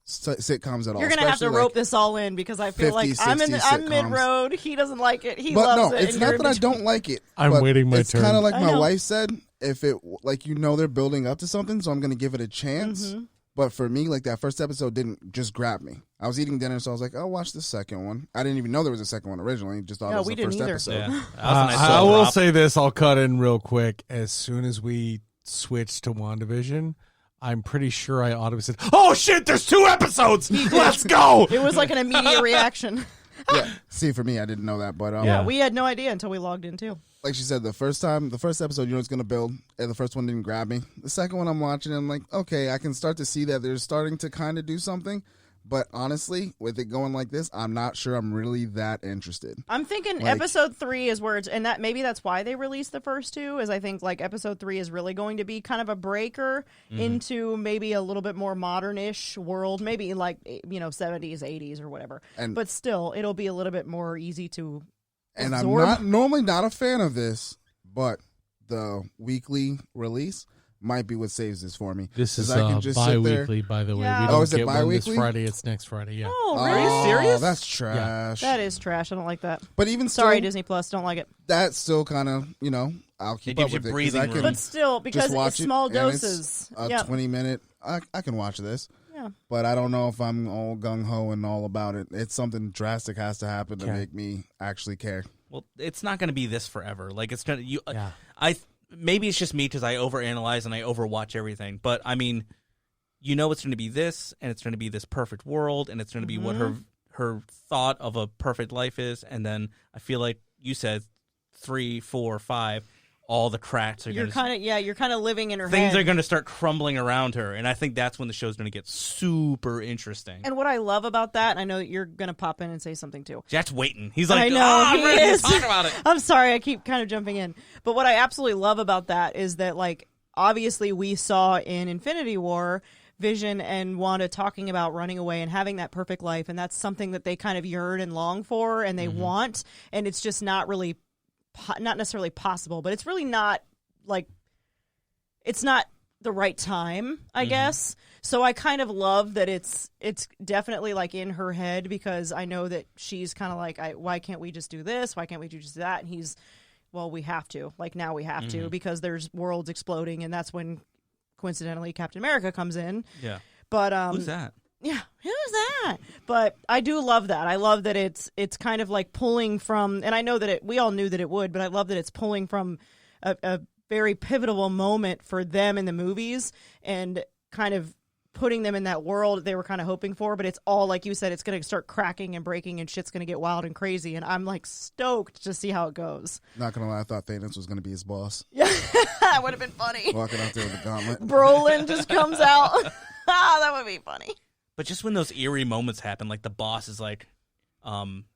sitcoms at all. You're gonna have to especially, rope like, this all in because I feel 50, like I'm 60 I'm sitcoms. mid road. He doesn't like it. He But loves no, it. it's and not you're that I in don't like it. I'm but waiting my it's turn. kind of like I my know. wife said. If it like they're building up to something, so I'm gonna give it a chance. Mm-hmm. But for me, like that first episode didn't just grab me. I was eating dinner, so I was like, "I'll watch the second one." I didn't even know there was a second one originally. Just thought No, it was we the first didn't either. episode. Yeah. That was a nice I little will drop. say this. I'll cut in real quick. As soon as we switch to WandaVision, I'm pretty sure I ought to have said, "Oh shit, there's 2 episodes. Let's go." It was like an immediate reaction. Yeah. See, for me, I didn't know that, but Yeah. We had no idea until we logged in too. like she said, the first episode, you know, it's gonna build. And the first one didn't grab me. The second one, I'm watching, and I'm like, okay, I can start to see that they're starting to kind of do something. But honestly, with it going like this, I'm not sure I'm really that interested. I'm thinking Like- episode 3 is where it's, and that maybe that's why they released the first 2. Is I think like episode 3 is really going to be kind of a breaker into maybe a little bit more modern-ish world, maybe like 70s, 80s, or whatever. And- but still, it'll be a little bit more easy to. And absorb. I'm not normally not a fan of this, but the weekly release might be what saves this for me. This 'Cause is I can just sit there- bi-weekly, by the way. Yeah. We Oh, don't is it get one this bi-weekly? Friday. It's next Friday. Yeah. Oh, Are really? you serious? That's trash. That is trash. I don't like that. But even Sorry, still, Disney Plus. Don't like it. that's still kind of I'll keep gives up with you it 'cause breathing I can room. But still, because just watch it's it, small and it's doses. a Yeah. 20-minute. I can watch this. Yeah. But I don't know if I'm all gung ho and all about it. It's something drastic has to happen to Okay. make me actually care. Well, it's not going to be this forever. Like it's going to Yeah. maybe it's just me because I overanalyze and I overwatch everything. But I mean, it's going to be this, and it's going to be this perfect world, and it's going to be what her thought of a perfect life is. And then I feel like you said 3, 4, 5, all the cracks are You're going to. you're kind of living in her Things head. are going to start crumbling around her, and I think that's when the show's going to get super interesting. And what I love about that, and I know that you're going to pop in and say something too. Jack's waiting. He's like, I know, I'm he ready is. to talk about it. I'm sorry, I keep kind of jumping in. But what I absolutely love about that is that, like, obviously we saw in Infinity War Vision and Wanda talking about running away and having that perfect life, and that's something that they kind of yearn and long for and they want, and it's just not really, not necessarily possible, but it's really not, like, it's not the right time, I guess. So I kind of love that it's definitely like in her head, because I know that she's kind of like, why can't we just do this? Why can't we do just that? And he's, well, we have to. Like, now we have to, because there's worlds exploding, and that's when coincidentally Captain America comes in. Yeah. But Who's that? yeah, who's that? But I do love that. I love that it's kind of like pulling from, and I know that we all knew that it would, but I love that it's pulling from a very pivotal moment for them in the movies and kind of putting them in that world they were kind of hoping for. But it's all, like you said, it's going to start cracking and breaking, and shit's going to get wild and crazy. And I'm like stoked to see how it goes. Not gonna lie, I thought Thanos was gonna be his boss. Yeah, that would have been funny. Walking out there with a gauntlet. Brolin just comes out. That would be funny. But just when those eerie moments happen, like the boss is like,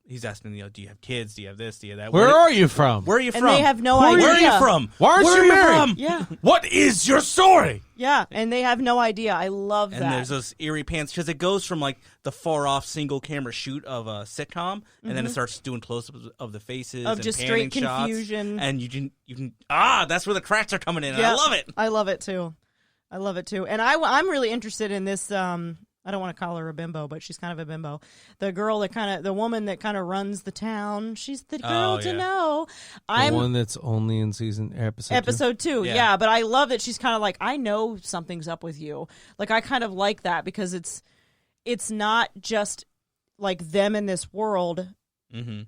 he's asking, do you have kids? Do you have this? Do you have that? Where are you from? Where are you And from? they have no Where are idea. you from? Why aren't Where you are married? from? Yeah, What is your story? yeah, and they have no idea. I love And that. there's those eerie pans because it goes from like the far off single camera shoot of a sitcom, and then it starts doing close ups of the faces Of and just panning straight shots, confusion. and you can that's where the cracks are coming in. And Yeah, I love it. I love it too. I love it too. And I'm really interested in this. I don't want to call her a bimbo, but she's kind of a bimbo. The girl the woman that kind of runs the town. She's the girl to yeah. know. The one that's only in episode 2? 2, Yeah. yeah. But I love that she's kind of like, I know something's up with you. Like, I kind of like that because it's not just like them in this world. Mm-hmm.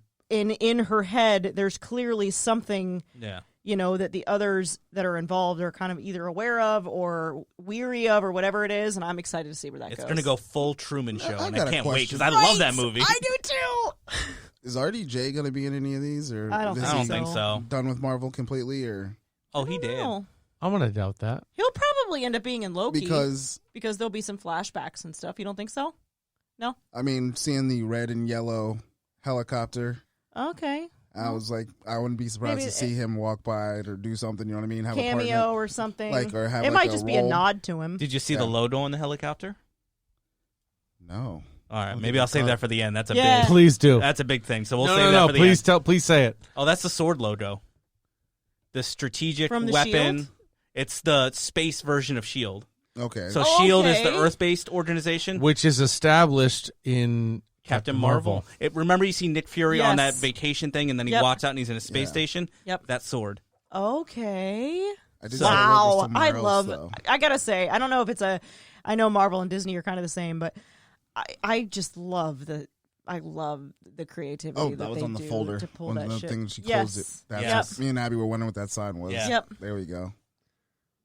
In her head, there's clearly something. Yeah. That the others that are involved are kind of either aware of or weary of or whatever it is, and I'm excited to see where that goes. It's going to go full Truman Show, I and got I a can't wait question. because I love that movie. I do too. Is RDJ gonna be in any of these, or I don't is I don't he think so. done with Marvel completely, or Oh, he did. No. I'm gonna doubt that. He'll probably end up being in Loki because there'll be some flashbacks and stuff. You don't think so? No. I mean, seeing the red and yellow helicopter, Okay. I was like, I wouldn't be surprised Maybe to see him walk by it or do something. You know what I mean? Have a cameo partner. or something. Like, or have it like might a just be a role. nod to him. Did you see the Lodo on the helicopter? No. All right, maybe I'll save that for the end. That's a Yeah. big. Please do. That's a big thing. So we'll no, save no, that no. for the Please end. please say it. Oh, that's the sword Lodo. The strategic From the weapon. Shield? It's the space version of Shield. Okay. So Shield is the Okay. Earth-based organization. Which is established in Captain Marvel. Remember you see Nick Fury on that Yes. vacation thing, and then he Yep. walks out and he's in a space Yeah. station? Yep. That sword. Okay. I did Wow. I I love. I gotta say, I don't know if it's a. I know Marvel and Disney are kind of the same, but I just love the. I love the creativity. Oh, that that was they on the do folder. to pull One that of the shit. things she Yes. closed it. That's Yes. me and Abby were wondering what that sign was. Yeah. Yep. There we go.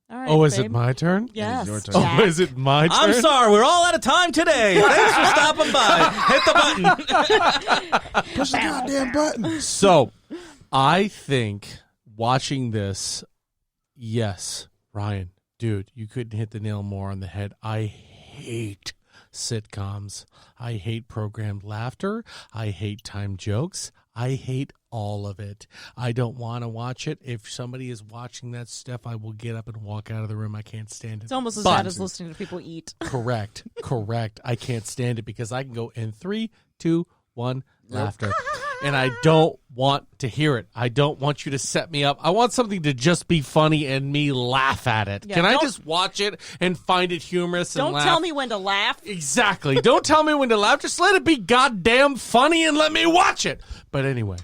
All right, Oh, is babe. it my turn? Yes. your turn. Jack. Oh, is it my turn? I'm sorry, we're all out of time today. Thanks for stopping by. Hit the button. Push the goddamn button. So, I think watching this, yes, Ryan, dude, you couldn't hit the nail more on the head. I hate sitcoms. I hate programmed laughter. I hate timed jokes. I hate all of it. I don't want to watch it. If somebody is watching that stuff, I will get up and walk out of the room. I can't stand it. It's almost as But- bad as listening to people eat. Correct. I can't stand it because I can go in 3, 2, 1, laughter. And I don't want to hear it. I don't want you to set me up. I want something to just be funny and me laugh at it. Yeah, Can I don't- just watch it and find it humorous and Don't laugh? tell me when to laugh. Exactly. Don't tell me when to laugh. Just let it be goddamn funny and let me watch it. But anyway.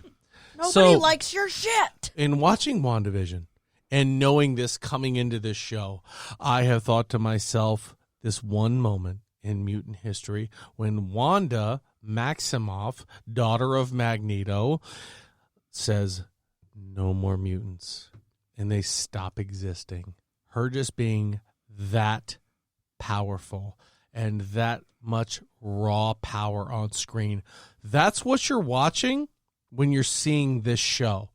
Nobody So- likes your shit. In watching WandaVision and knowing this coming into this show, I have thought to myself this one moment in mutant history when Wanda Maximoff, daughter of Magneto, says, "No more mutants," and they stop existing. Her just being that powerful and that much raw power on screen. That's what you're watching when you're seeing this show.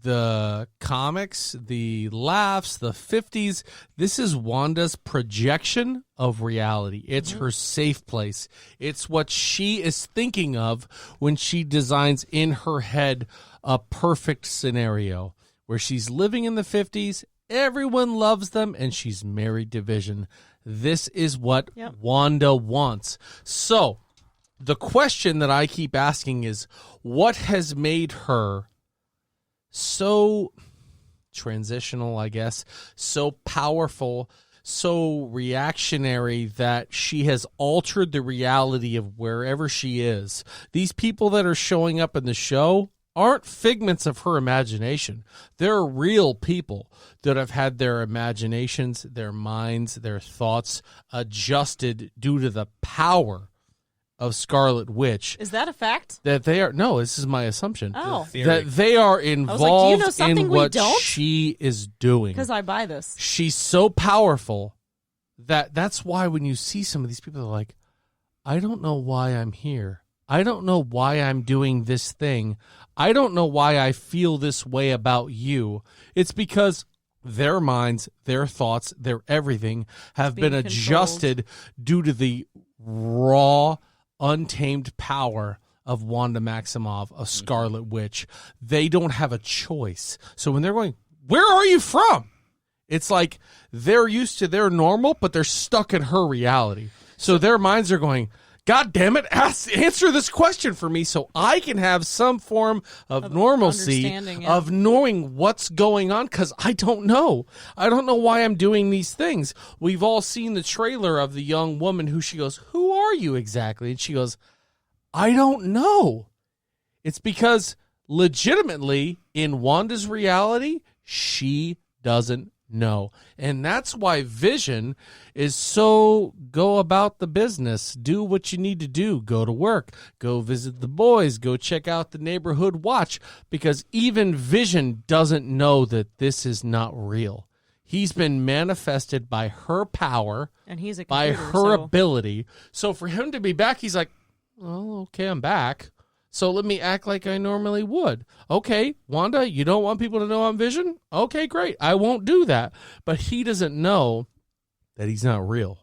The comics, the laughs, the 50s, this is Wanda's projection of reality. It's her safe place. It's what she is thinking of when she designs in her head a perfect scenario where she's living in the 50s, everyone loves them, and she's married to Vision. This is what Wanda wants. So, the question that I keep asking is, what has made her so transitional, I guess, so powerful, so reactionary that she has altered the reality of wherever she is? These people that are showing up in the show aren't figments of her imagination. They're real people that have had their imaginations, their minds, their thoughts adjusted due to the power of Scarlet Witch. Is that a fact? That they are, no, this is my assumption. Oh. That they are do you involved know something in we what don't? she is doing. Because I buy this. She's so powerful that's why when you see some of these people, they're like, I don't know why I'm here. I don't know why I'm doing this thing. I don't know why I feel this way about you. It's because their minds, their thoughts, their everything have been being adjusted due to the raw, untamed power of Wanda Maximoff, of Scarlet Witch. They don't have a choice. So when they're going, where are you from? It's like they're used to their normal, but they're stuck in her reality. So their minds are going, God damn it, answer this question for me so I can have some form of normalcy, understanding, yeah. of knowing what's going on, because I don't know. I don't know why I'm doing these things. We've all seen the trailer of the young woman who she goes, who are you exactly? And she goes, I don't know. It's because legitimately in Wanda's reality, she doesn't know. And that's why Vision is so go about the business. Do what you need to do. Go to work. Go visit the boys. Go check out the neighborhood watch. Because even Vision doesn't know that this is not real. He's been manifested by her power, And he's a by computer, her so ability. So for him to be back, he's like, oh, okay, I'm back. So let me act like I normally would. Okay, Wanda, you don't want people to know I'm Vision? Okay, great. I won't do that. But he doesn't know that he's not real.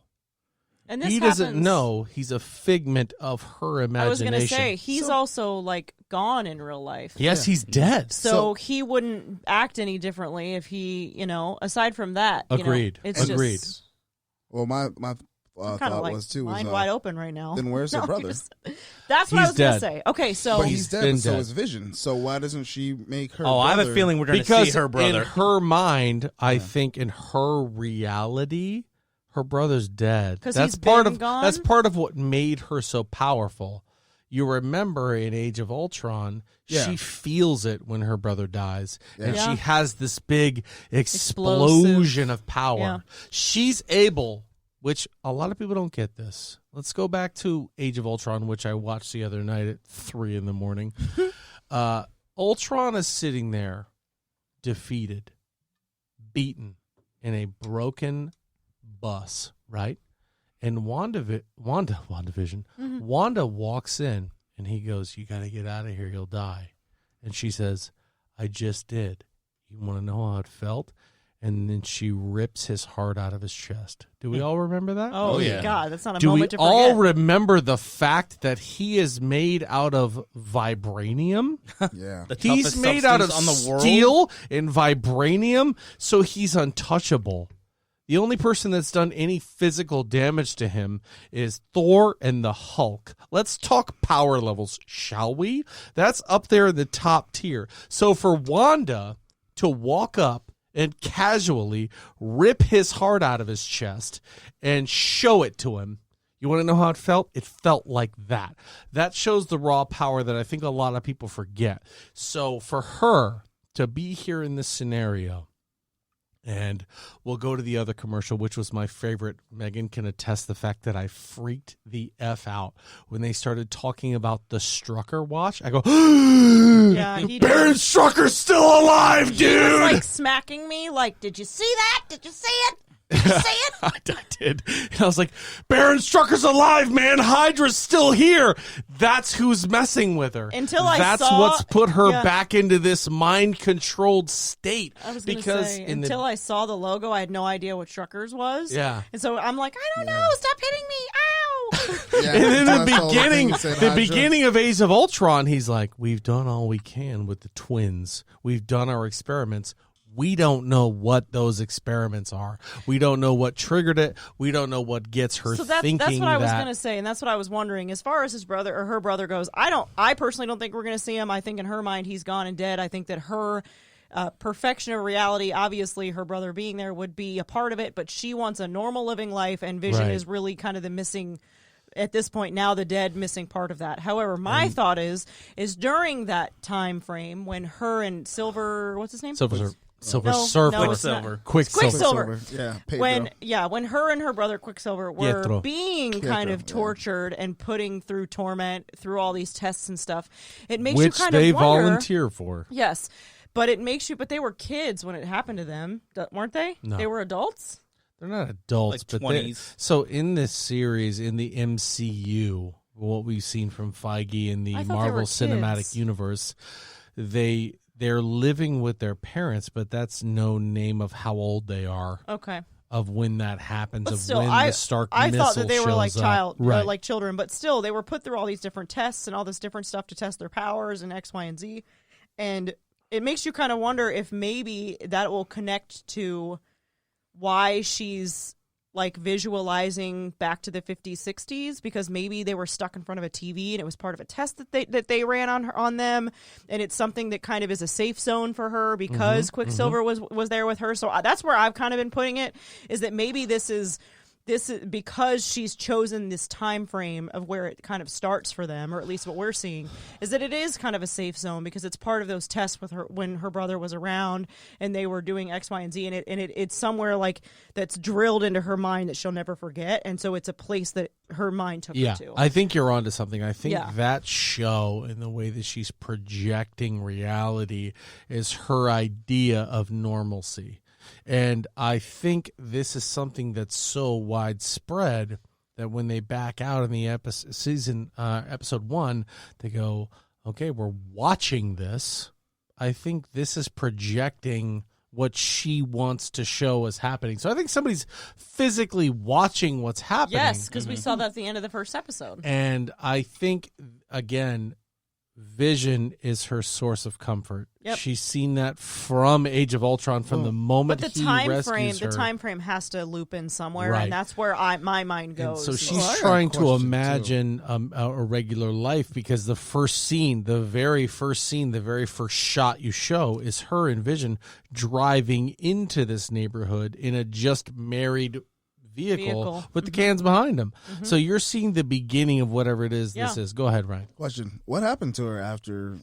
And this he doesn't happens- know he's a figment of her imagination. I was going to say, he's also, like, gone in real life. Yes, he's dead. So he wouldn't act any differently if he, aside from that. Agreed. It's Agreed. Just, Well, my kind thought of like was too mind was wide open right now. then where's her No, brother? That's what I He's was going to dead. say. Okay, so But he's dead, been but so dead. is Vision. So why doesn't she make her? Oh, I have a brother- feeling we're going to Because see her brother. in her mind, I think in her reality, her brother's dead. 'Cause That's he's part been of gone? that's part of what made her so powerful. You remember in Age of Ultron, Yeah. she feels it when her brother dies, and Yeah. she has this big Explosive. explosion of power. Yeah. She's able, which a lot of people don't get this. Let's go back to Age of Ultron, which I watched the other night at 3 a.m. Ultron is sitting there, defeated, beaten, in a broken bus, right? And WandaVision, Wanda walks in, and he goes, "You got to get out of here. You'll die." And she says, "I just did. You want to know how it felt?" And then she rips his heart out of his chest. Do we all remember that? oh, yeah. God, that's not a Do we moment to all forget. remember the fact that he is made out of vibranium? Yeah. The He's toughest made out of substance on the world. steel and vibranium, so he's untouchable. The only person that's done any physical damage to him is Thor and the Hulk. Let's talk power levels, shall we? That's up there in the top tier. So for Wanda to walk up and casually rip his heart out of his chest and show it to him, you want to know how it felt? It felt like that. That shows the raw power that I think a lot of people forget. So for her to be here in this scenario, and we'll go to the other commercial, which was my favorite. Megan can attest the fact that I freaked the F out when they started talking about the Strucker watch. I go, Yeah, he Baron did. Strucker's still alive, He dude! was, like, smacking me, like, did you see that? Did you see it? Did you see it? I did. And I was like, Baron Strucker's alive, man. Hydra's still here. That's who's messing with her. Until I That's saw- what's put her yeah. back into this mind-controlled state. I was going to because say, in until I saw the logo, I had no idea what Strucker's was. Yeah. And so I'm like, I don't know. Stop hitting me. Ow. Yeah, And then that's the all thing beginning, he said, the Hydra. beginning of Age of Ultron, he's like, "We've done all we can with the twins. We've done our experiments. We don't know what those experiments are. We don't know what triggered it. We don't know what gets her So that's thinking what I was that." going to say, and that's what I was wondering. As far as his brother or her brother goes, I personally don't think we're going to see him. I think in her mind he's gone and dead. I think that her perfection of reality, obviously her brother being there would be a part of it, but she wants a normal living life, and Vision Right. is really kind of the missing, at this point now, the dead missing part of that. However, my thought is during that time frame when her and Silver, what's his name? Silver No, Surfer, no, it's not. Quicksilver. Quicksilver. Yeah, Pedro. When her and her brother Quicksilver were Pietro. being kind Pietro, of yeah. tortured and putting through torment through all these tests and stuff, it makes you Which kind they of wonder. volunteer for. Yes, but it makes you. But they were kids when it happened to them, weren't they? No. They were adults. They're not adults, Like but they- 20s. so in this series, in the MCU, what we've seen from Feige in the I thought they Marvel were Cinematic kids. Universe, they're living with their parents, but that's no name of how old they are, Okay, of when that happens, but of still, when I the Stark I missile thought that they were like shows up. Right. like children, but still they were put through all these different tests and all this different stuff to test their powers and X, Y, and Z, and it makes you kind of wonder if maybe that will connect to why she's like visualizing back to the 50s, 60s, because maybe they were stuck in front of a TV and it was part of a test that they ran on them, and it's something that kind of is a safe zone for her because Quicksilver was there with her. So that's where I've kind of been putting it, is that maybe this is because she's chosen this time frame of where it kind of starts for them, or at least what we're seeing, is that it is kind of a safe zone because it's part of those tests with her when her brother was around and they were doing X, Y, and Z, and it's somewhere like that's drilled into her mind that she'll never forget, and so it's a place that her mind took her to. I think you're onto something. I think Yeah. that show and the way that she's projecting reality is her idea of normalcy. And I think this is something that's so widespread that when they back out in the episode 1, they go, okay, we're watching this. I think this is projecting what she wants to show is happening. So I think somebody's physically watching what's happening. Yes, because we saw that at the end of the first episode. And I think, again, Vision is her source of comfort. Yep. She's seen that from Age of Ultron, from the moment But the he rescues her. the time frame has to loop in somewhere, Right. and that's where my mind And goes. so I she's got a trying to question, imagine a regular life, because the first scene, the very first shot you show is her and Vision driving into this neighborhood in a just married vehicle with the cans behind them. So you're seeing the beginning of whatever it is this Yeah. is. Go ahead, Ryan. Question: what happened to her after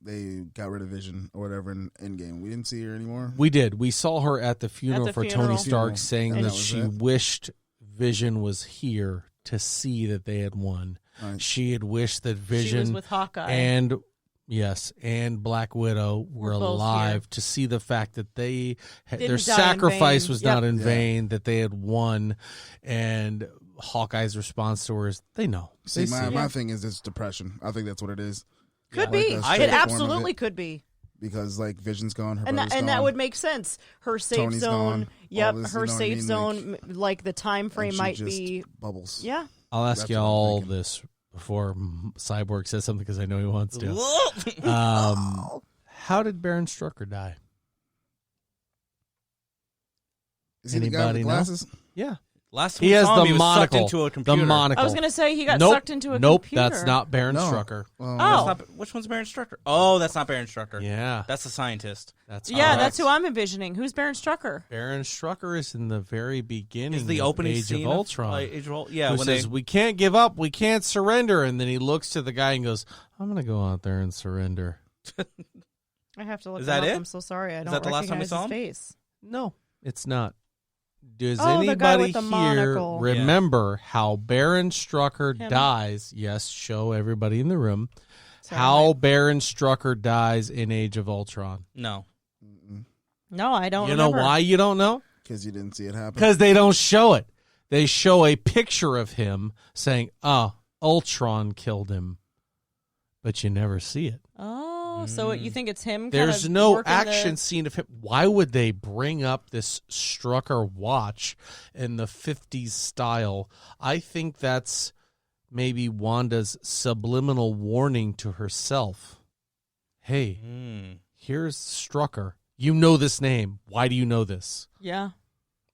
they got rid of Vision or whatever in Endgame? We didn't see her anymore. We did. We saw her at the funeral the for funeral. Tony Stark, Funeral. saying And that that was she it? wished Vision was here to see that they had won. Right. She had wished that she was Vision with Hawkeye. and Black Widow were both alive, to see the fact that they Didn't their die in sacrifice vain. was Yep. not in Yeah. vain, that they had won. And Hawkeye's response to her is, they know. See, They my thing is this depression. I think that's what it is. could Like be. a It straight form of absolutely it. could be. Because like Vision's gone, her And brother's that gone. would make sense. Her safe Tony's zone. gone, Yep, all this, her you know what I safe mean? zone. Like the time and frame she might just be. bubbles. Yeah. I'll ask That's you what I'm all thinking. this before Cyborg says something, because I know he wants to. How did Baron Strucker die? Is he the guy with Anybody the know? glasses? Yeah. Last time He we has saw the him, he was sucked monocle. into a The computer. monocle. I was gonna say he got Nope. sucked into a Nope, computer. that's not Baron No. Strucker. Oh. That's not, which one's Baron Strucker? Oh, that's not Baron Strucker. Yeah. That's the scientist. That's Yeah, correct. that's who I'm envisioning. Who's Baron Strucker? Baron Strucker is in the very beginning Is the of opening Age scene of Ultron. Age of Ultron? Yeah, who when says, they we can't give up, we can't surrender. And then he looks to the guy and goes, I'm going to go out there and surrender. I have to look Is him that up. it? I'm so sorry. I don't that the last recognize time we his saw him? face. No, it's not. Does Oh, the guy anybody with the here monocle. remember how Baron Strucker Him. dies? Yes, show everybody in the room. Sorry, How Baron Strucker dies in Age of Ultron. no. No, I don't You know remember. why you don't know? Because you didn't see it happen. Because they don't show it. They show a picture of him saying, Ultron killed him. But you never see it. Oh, so you think it's him? There's kind of no working action the... scene of him. Why would they bring up this Strucker watch in the 50s style? I think that's maybe Wanda's subliminal warning to herself. Hey, here's Strucker. You know this name. Why do you know this? Yeah.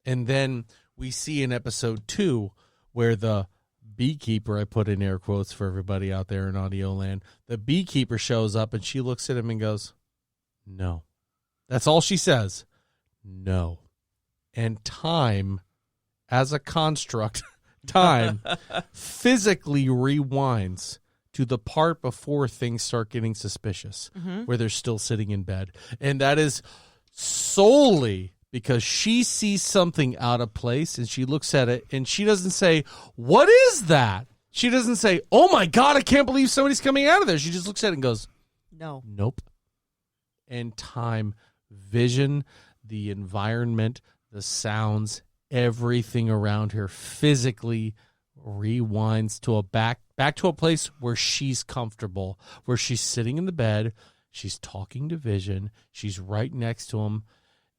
And then we see in episode 2 where the beekeeper, I put in air quotes for everybody out there in audio land, the beekeeper shows up and she looks at him and goes, no. That's all she says. No. And time, as a construct, time physically rewinds to the part before things start getting suspicious, where they're still sitting in bed. And that is solely because she sees something out of place and she looks at it and she doesn't say, what is that? She doesn't say, oh my God, I can't believe somebody's coming out of there. She just looks at it and goes, No. nope. And time, vision, the environment, the sounds, everything around her physically rewinds to a back to a place where she's comfortable, where she's sitting in the bed, she's talking to Vision, she's right next to him,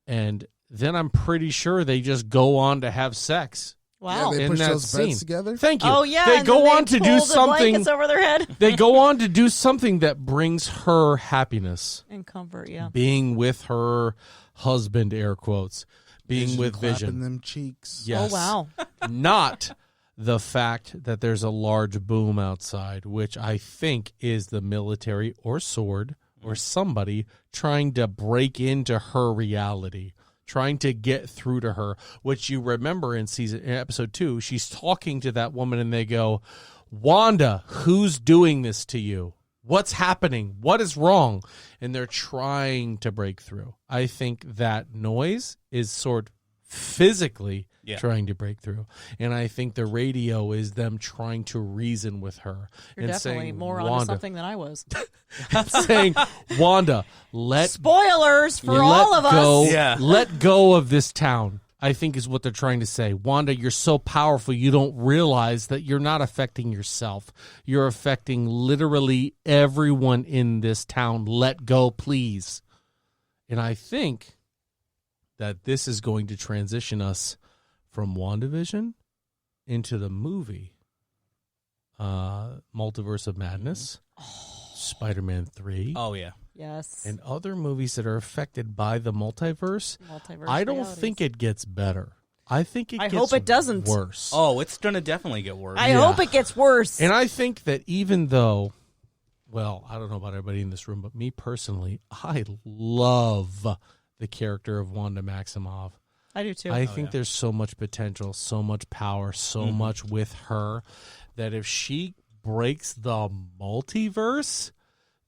and then I'm pretty sure they just go on to have sex. Wow. Yeah, they in push that those beds scene. together. Thank you. Oh yeah. They and go then on to pull do the something. blankets over their head They go on to do something that brings her happiness. and comfort. Yeah. Being with her husband, air quotes, being Vision with clapping Vision. them cheeks. Yes. Oh wow. Not the fact that there's a large boom outside, which I think is the military or sword or somebody trying to break into her reality, trying to get through to her, which you remember in episode 2, she's talking to that woman and they go, Wanda, who's doing this to you? What's happening? What is wrong? And they're trying to break through. I think that noise is sort of physically trying to break through. And I think the radio is them trying to reason with her. You're and definitely saying, more Wanda, onto something than I was. saying, Wanda, let Spoilers for let all of go, us. Yeah. let go of this town, I think is what they're trying to say. Wanda, you're so powerful, you don't realize that you're not affecting yourself. You're affecting literally everyone in this town. Let go, please. And I think that this is going to transition us from WandaVision into the movie Multiverse of Madness, Spider-Man 3. Oh, yeah. Yes. And other movies that are affected by the multiverse. I don't realities. think it gets better. I think it I gets hope it doesn't. worse. Oh, it's going to definitely get worse. I hope it gets worse. And I think that even though, well, I don't know about everybody in this room, but me personally, I love the character of Wanda Maximoff. I do too. I think there's so much potential, so much power, so much with her that if she breaks the multiverse,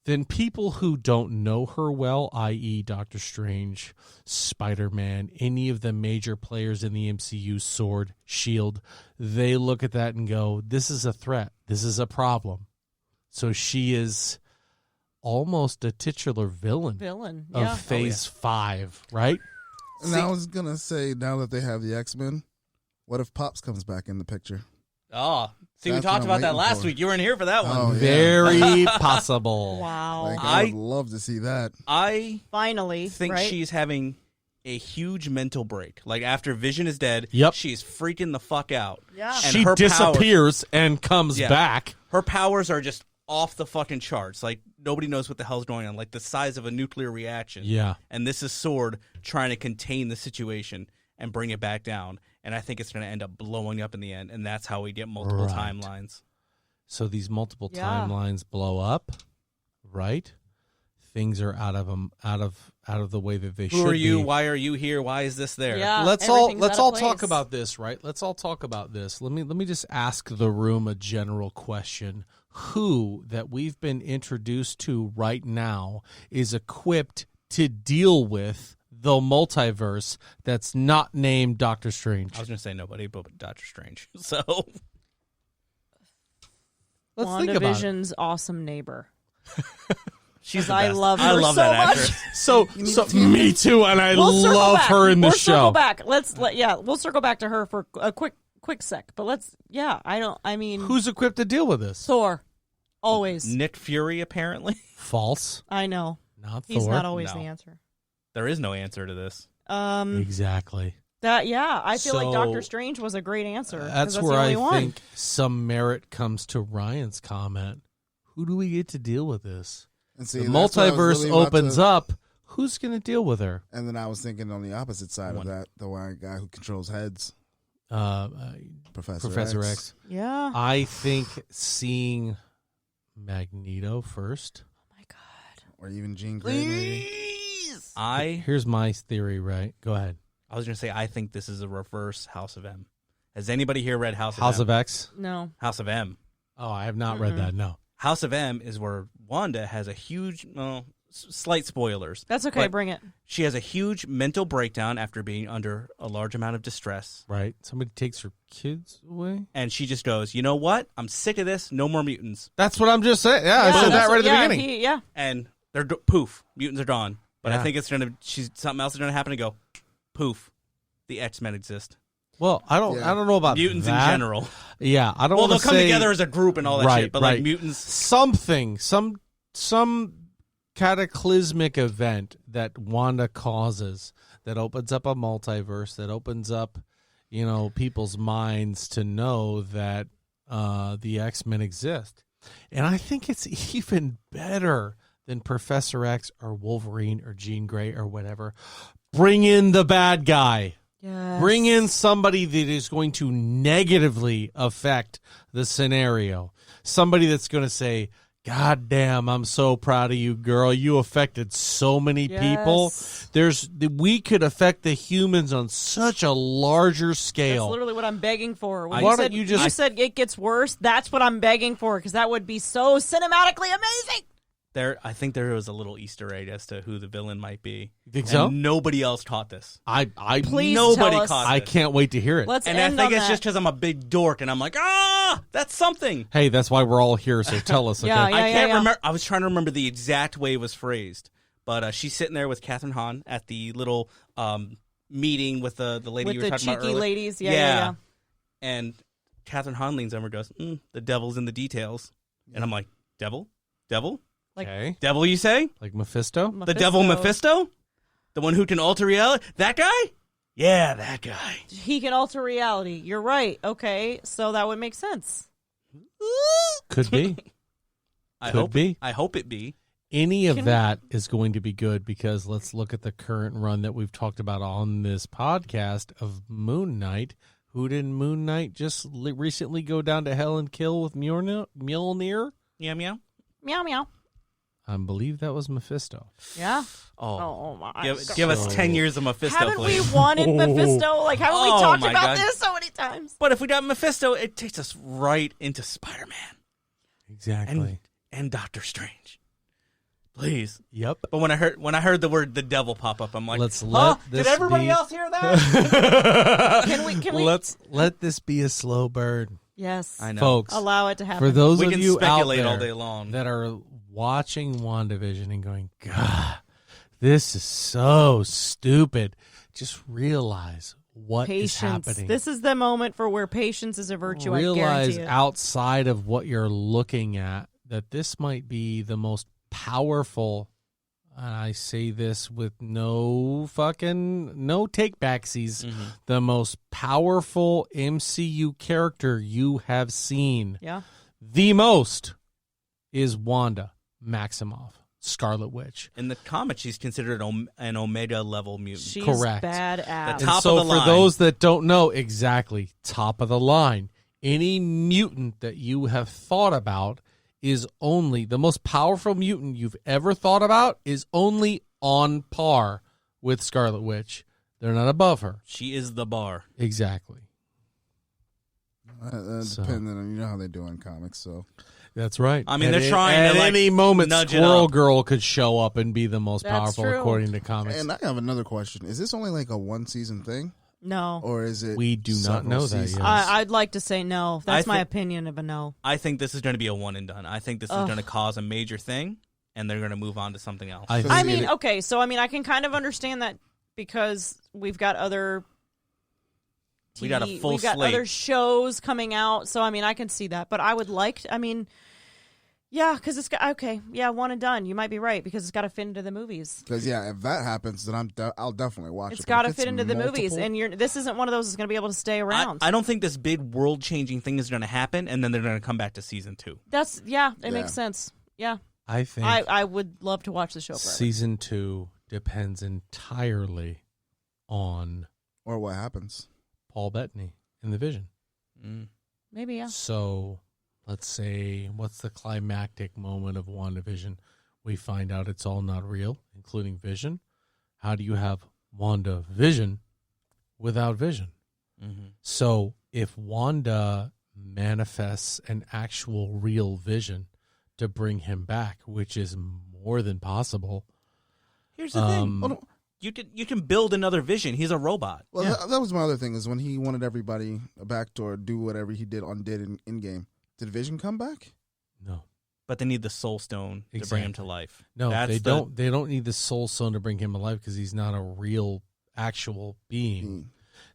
then people who don't know her well, i.e. Doctor Strange, Spider-Man, any of the major players in the MCU, Sword, Shield, they look at that and go, this is a threat. This is a problem. So she is almost a titular villain yeah. of Phase 5, right? And I was going to say, now that they have the X-Men, what if Pops comes back in the picture? Oh, see, we That's talked what I'm about that waiting last for. week. You weren't here for that one. Oh, yeah. Very possible. Wow. Like, I would love to see that. I Finally, think right? she's having a huge mental break. Like, after Vision is dead, Yep. she's freaking the fuck out. Yeah. And She her disappears and comes Yeah. back. Her powers are just off the fucking charts. Like, nobody knows what the hell's going on. Like, the size of a nuclear reaction. Yeah. And this is Sword trying to contain the situation and bring it back down. And I think it's going to end up blowing up in the end. And that's how we get multiple Right. timelines. So these multiple Yeah. timelines blow up, right? Things are out of the way that they should be. Who are you? Why are you here? Why is this there? Yeah. Let's everything's out of talk place. about this, right? Let's all talk about this. Let me just ask the room a general question. Who that we've been introduced to right now is equipped to deal with the multiverse that's not named Doctor Strange? I was going to say nobody, but Doctor Strange. So, Let's think about it. WandaVision's awesome neighbor. she's the I best. love I her love so that much. actress. So me too, and I We'll circle love back. her in the we'll show. Circle back. We'll circle back to her for a quick sec. But I mean, Who's equipped to deal with this? Thor? Always. Nick Fury, apparently. False. I know. Not He's Thor. not always No. the answer. There is no answer to this. Exactly. I feel like So, Doctor Strange was a great answer. 'cause That's the where I only one. think some merit comes to Ryan's comment. Who do we get to deal with this? And see, The that's what I was multiverse really about opens to- up. Who's going to deal with her? And then I was thinking on the opposite side of that, the one guy who controls heads, Professor X. Yeah. I think seeing Magneto first. Oh my god. or even Jean Grey. Maybe. Here's my theory, right? Go ahead. I was going to say, I think this is a reverse House of M. Has anybody here read House House of of M? X. No. House of M. Oh, I have not read that. No. House of M is where Wanda has a huge, slight spoilers. That's okay. But Bring it. she has a huge mental breakdown after being under a large amount of distress. Right. Somebody takes her kids away. And she just goes, you know what? I'm sick of this. No more mutants. That's what I'm just saying. Yeah, I said that right at the beginning. Yeah. And they're poof, mutants are gone. But Yeah. I think it's gonna something else is gonna happen to go poof. The X-Men exist. Well, I don't know about Mutants that. in general. Yeah, I don't. Well, wanna they'll come say- together as a group and all that Right, shit. But right. like mutants, some cataclysmic event that Wanda causes that opens up a multiverse, that opens up, people's minds to know that the X-Men exist. And I think it's even better than Professor X or Wolverine or Jean Grey or whatever. Bring in the bad guy. Yes. Bring in somebody that is going to negatively affect the scenario. Somebody that's going to say, God damn, I'm so proud of you, girl. You affected so many people. We could affect the humans on such a larger scale. That's literally what I'm begging for. When Why you don't said, you just- you said it gets worse, that's what I'm begging for, because that would be so cinematically amazing. I think there was a little Easter egg as to who the villain might be. You think so? And nobody else caught this. Please Nobody tell us. caught I this. can't wait to hear it. Let's And I end think on it's that. just because I'm a big dork and I'm like, that's something. Hey, that's why we're all here, so tell us. Okay? Yeah, I can't remember. I was trying to remember the exact way it was phrased, but she's sitting there with Catherine Hahn at the little meeting with the lady with you were the talking about cheeky earlier. ladies. Yeah. And Catherine Hahn leans over and goes, "The devil's in the details." And I'm like, "Devil? Like- Okay. Devil? You say? Like Mephisto? The devil Mephisto?" The one who can alter reality? That guy? Yeah, that guy. He can alter reality. You're right. Okay, so that would make sense. Could be. I Could be. I hope it be. Any of that is going to be good because let's look at the current run that we've talked about on this podcast of Moon Knight. Who did Moon Knight just recently go down to hell and kill with Mjolnir? Meow meow. Meow meow. I believe that was Mephisto. Yeah. Oh, Oh my. give us 10 years of Mephisto, Haven't please. we wanted Mephisto? Like, haven't we Oh talked my about God. this so many times? But if we got Mephisto, it takes us right into Spider-Man Exactly. and Doctor Strange. Please. Yep. But when I heard the word the devil pop up, I'm like, Let's huh? let this Did everybody be- else hear that? Can we? Let's let this be a slow burn, Yes. I know. folks. Allow it to happen. For those We of can you out speculate there all day long. that are watching WandaVision and going, God, this is so stupid, just realize what is Patience. happening. This is the moment for where patience is a virtue. I Realize guarantee it. outside of what you're looking at that this might be the most powerful, and I say this with no take backsies, the most powerful MCU character you have seen. Yeah. The most is Wanda Maximoff, Scarlet Witch. In the comics, she's considered an Omega level mutant. She's Correct. badass. The top And so of the for line. those that don't know, exactly, top of the line, any mutant that you have thought about is only, the most powerful mutant you've ever thought about is only on par with Scarlet Witch. They're not above her. She is the bar. Exactly. So. Depending on, you know how they do in comics, so. That's right. I mean, At they're trying at to, like, any moment, nudge it Squirrel up. Girl could show up and be the most That's powerful true. according to comics. And I have another question. Is this only like a one-season thing? No. Or is it We do not several know that seasons? yet. I'd like to say no. That's my thi- opinion of a no. I think this is going to be a one and done. I think this is going to cause a major thing, and they're going to move on to something else. I I think mean, it- okay, so I mean, I can kind of understand that because we've got other. We got a full We've got slate. other shows coming out, so I mean, I can see that. But I would like. I mean, yeah, because it's got okay. Yeah, one and done. You might be right because it's got to fit into the movies. Because, yeah, if that happens, then I'll definitely watch it. It's But got to if fit into the movies, multiple- and this isn't one of those that's going to be able to stay around. I don't think this big world changing thing is going to happen, and then they're going to come back to season 2. It Yeah. makes sense. Yeah, I think I would love to watch the show forever. season 2 depends entirely on Or what happens. Paul Bettany in the Vision. Maybe yeah. So let's say, what's the climactic moment of WandaVision? We find out it's all not real, including Vision. How do you have WandaVision without Vision? So if Wanda manifests an actual real Vision to bring him back, which is more than possible. Here's the thing. Well, no, You can build another Vision. He's a robot. well Yeah. that was my other thing, is when he wanted everybody back to do whatever he did in game. Did Vision come back? No. But they need the Soul Stone to bring him to life. No, That's they the- don't. They don't need the Soul Stone to bring him alive because he's not a real, actual being.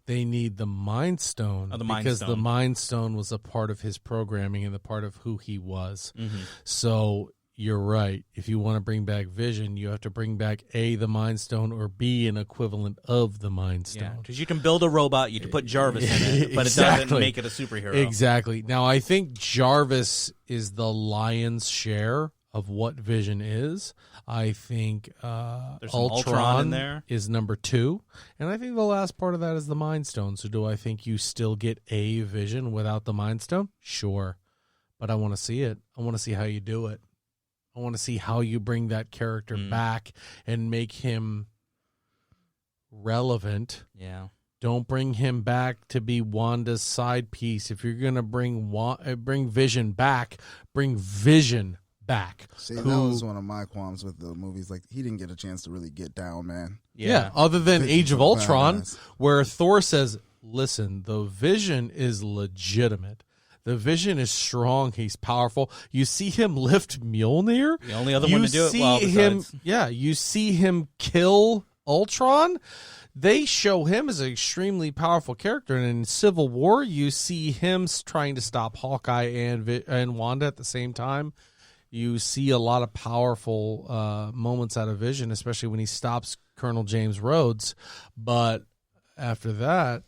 They need the Mind Stone Oh, the Mind because the Stone. Mind Stone was a part of his programming and the part of who he was. Mm-hmm. So you're right. If you want to bring back Vision, you have to bring back A, the Mind Stone, or B, an equivalent of the Mind Yeah, Stone. because you can build a robot, you can put Jarvis in it, but it doesn't Exactly. make it a superhero. Exactly. Now, I think Jarvis is the lion's share of what Vision is. I think There's some Ultron in there. is number 2. And I think the last part of that is the Mind Stone. So do I think you still get a Vision without the Mind Stone? Sure. But I want to see it. I want to see how you do it. I want to see how you bring that character back and make him relevant. Yeah. Don't bring him back to be Wanda's side piece. If you're going to bring Vision back, bring Vision back. See, that was one of my qualms with the movies. Like, he didn't get a chance to really get down, man. Yeah, other than Vision's Age of a Ultron, badass. where Thor says, listen, the Vision is legitimate. The Vision is strong. He's powerful. You see him lift Mjolnir. The only other one to do it well besides. You see him kill Ultron. They show him as an extremely powerful character. And in Civil War, you see him trying to stop Hawkeye and Wanda at the same time. You see a lot of powerful moments out of Vision, especially when he stops Colonel James Rhodes. But after that,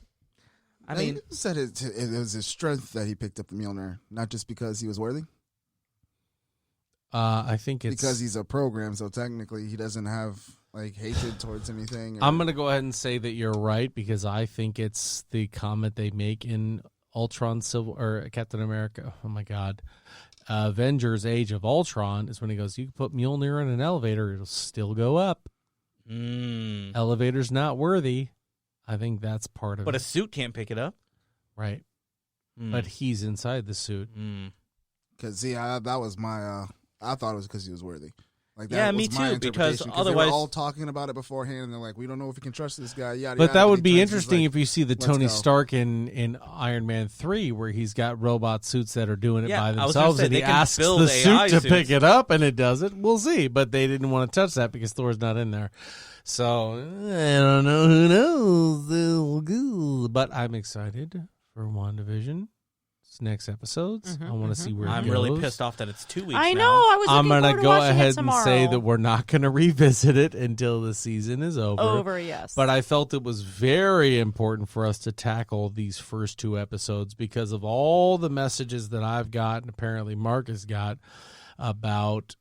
I mean, you said it was his strength that he picked up the Mjolnir, not just because he was worthy. I think it's because he's a program, so technically he doesn't have like hatred towards anything. I'm going to go ahead and say that you're right, because I think it's the comment they make in Ultron or Captain America. Oh my God. Avengers Age of Ultron is when he goes, you can put Mjolnir in an elevator, it'll still go up. Elevator's not worthy. I think that's part of it. But a suit can't pick it up. Right. But he's inside the suit. Because, see, that was my... I thought it was because he was worthy. Like that Yeah, was me my too, because interpretation, otherwise- they were all talking about it beforehand, and they're like, we don't know if we can trust this guy. Yada, But yada, that and would he be turns, he's interesting like, if you see the "Let's Tony go." Stark in Iron Man 3, where he's got robot suits that are doing it Yeah, by I was gonna themselves, say, and he they can asks build the suit AI to suits. pick it up, and it does it. We'll see. But they didn't want to touch that because Thor's not in there. So, I don't know. Who knows? But I'm excited for WandaVision. Next episodes. I want to see where it I'm goes. really pissed off that it's 2 weeks I now. know. I was I'm looking gonna forward to go watching ahead it and tomorrow. say that we're not going to revisit it until the season is over. Yes. But I felt it was very important for us to tackle these first 2 episodes because of all the messages that I've got, and apparently Mark has got, about,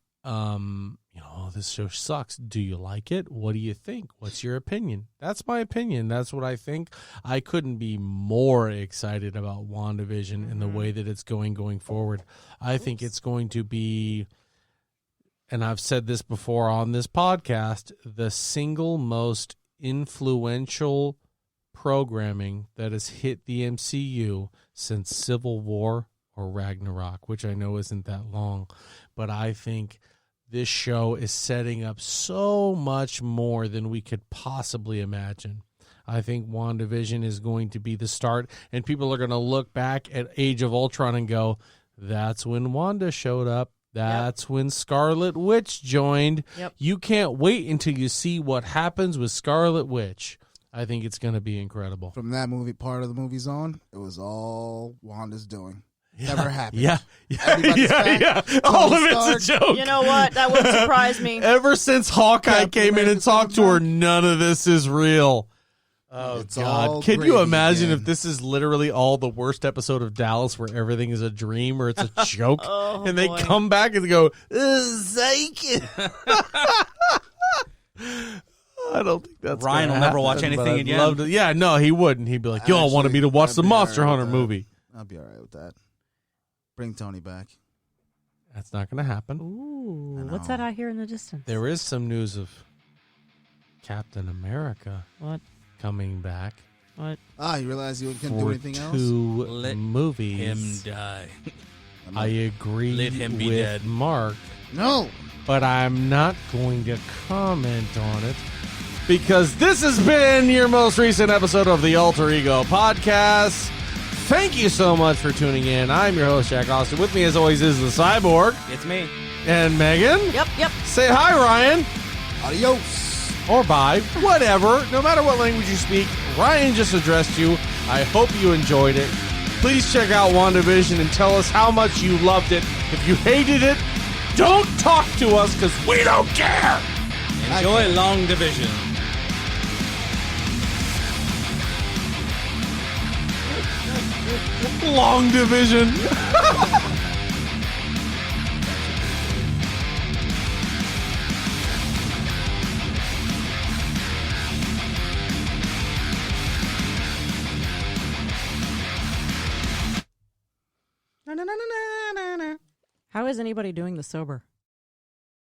this show sucks. Do you like it? What do you think? What's your opinion? That's my opinion. That's what I think. I couldn't be more excited about WandaVision and the way that it's going forward. I think it's going to be, and I've said this before on this podcast, the single most influential programming that has hit the MCU since Civil War or Ragnarok, which I know isn't that long. But I think this show is setting up so much more than we could possibly imagine. I think WandaVision is going to be the start, and people are going to look back at Age of Ultron and go, that's when Wanda showed up. That's when Scarlet Witch joined. Yep. You can't wait until you see what happens with Scarlet Witch. I think it's going to be incredible. From that movie, part of the movie's on, it was all Wanda's doing. Never happened. Yeah. Everybody's back. All of Tony it's a joke. You know what? That wouldn't surprise me. Ever since Hawkeye Captain came in and America's talked to coming her, back. none of this is real. Oh, It's all God. Can you gravy imagine again. if this is literally all the worst episode of Dallas where everything is a dream or it's a joke? And they boy. come back and go, psych. I don't think that's Ryan gonna will never happen, watch but anything I'd again. love to- yeah, no, he wouldn't. He'd be like, y'all wanted me to watch I'd the be Monster all right Hunter with that. movie. I'll be all right with that. Bring Tony back. That's not going to happen. Ooh, what's that I hear in the distance? There is some news of Captain America What? coming back What? You realize you couldn't do for anything else? 2 Let movies. Him die. I agree Let him be with dead. Mark, No. but I'm not going to comment on it because this has been your most recent episode of the Alter Ego Podcast. Thank you so much for tuning in. I'm your host, Jack Austin. With me, as always, is the Cyborg It's me. and Megan. Yep. Say hi, Ryan. Adios. Or bye, whatever. No matter what language you speak, Ryan just addressed you. I hope you enjoyed it. Please check out WandaVision and tell us how much you loved it. If you hated it, don't talk to us because we don't care. Enjoy Long Division. Long Division. How is anybody doing the sober?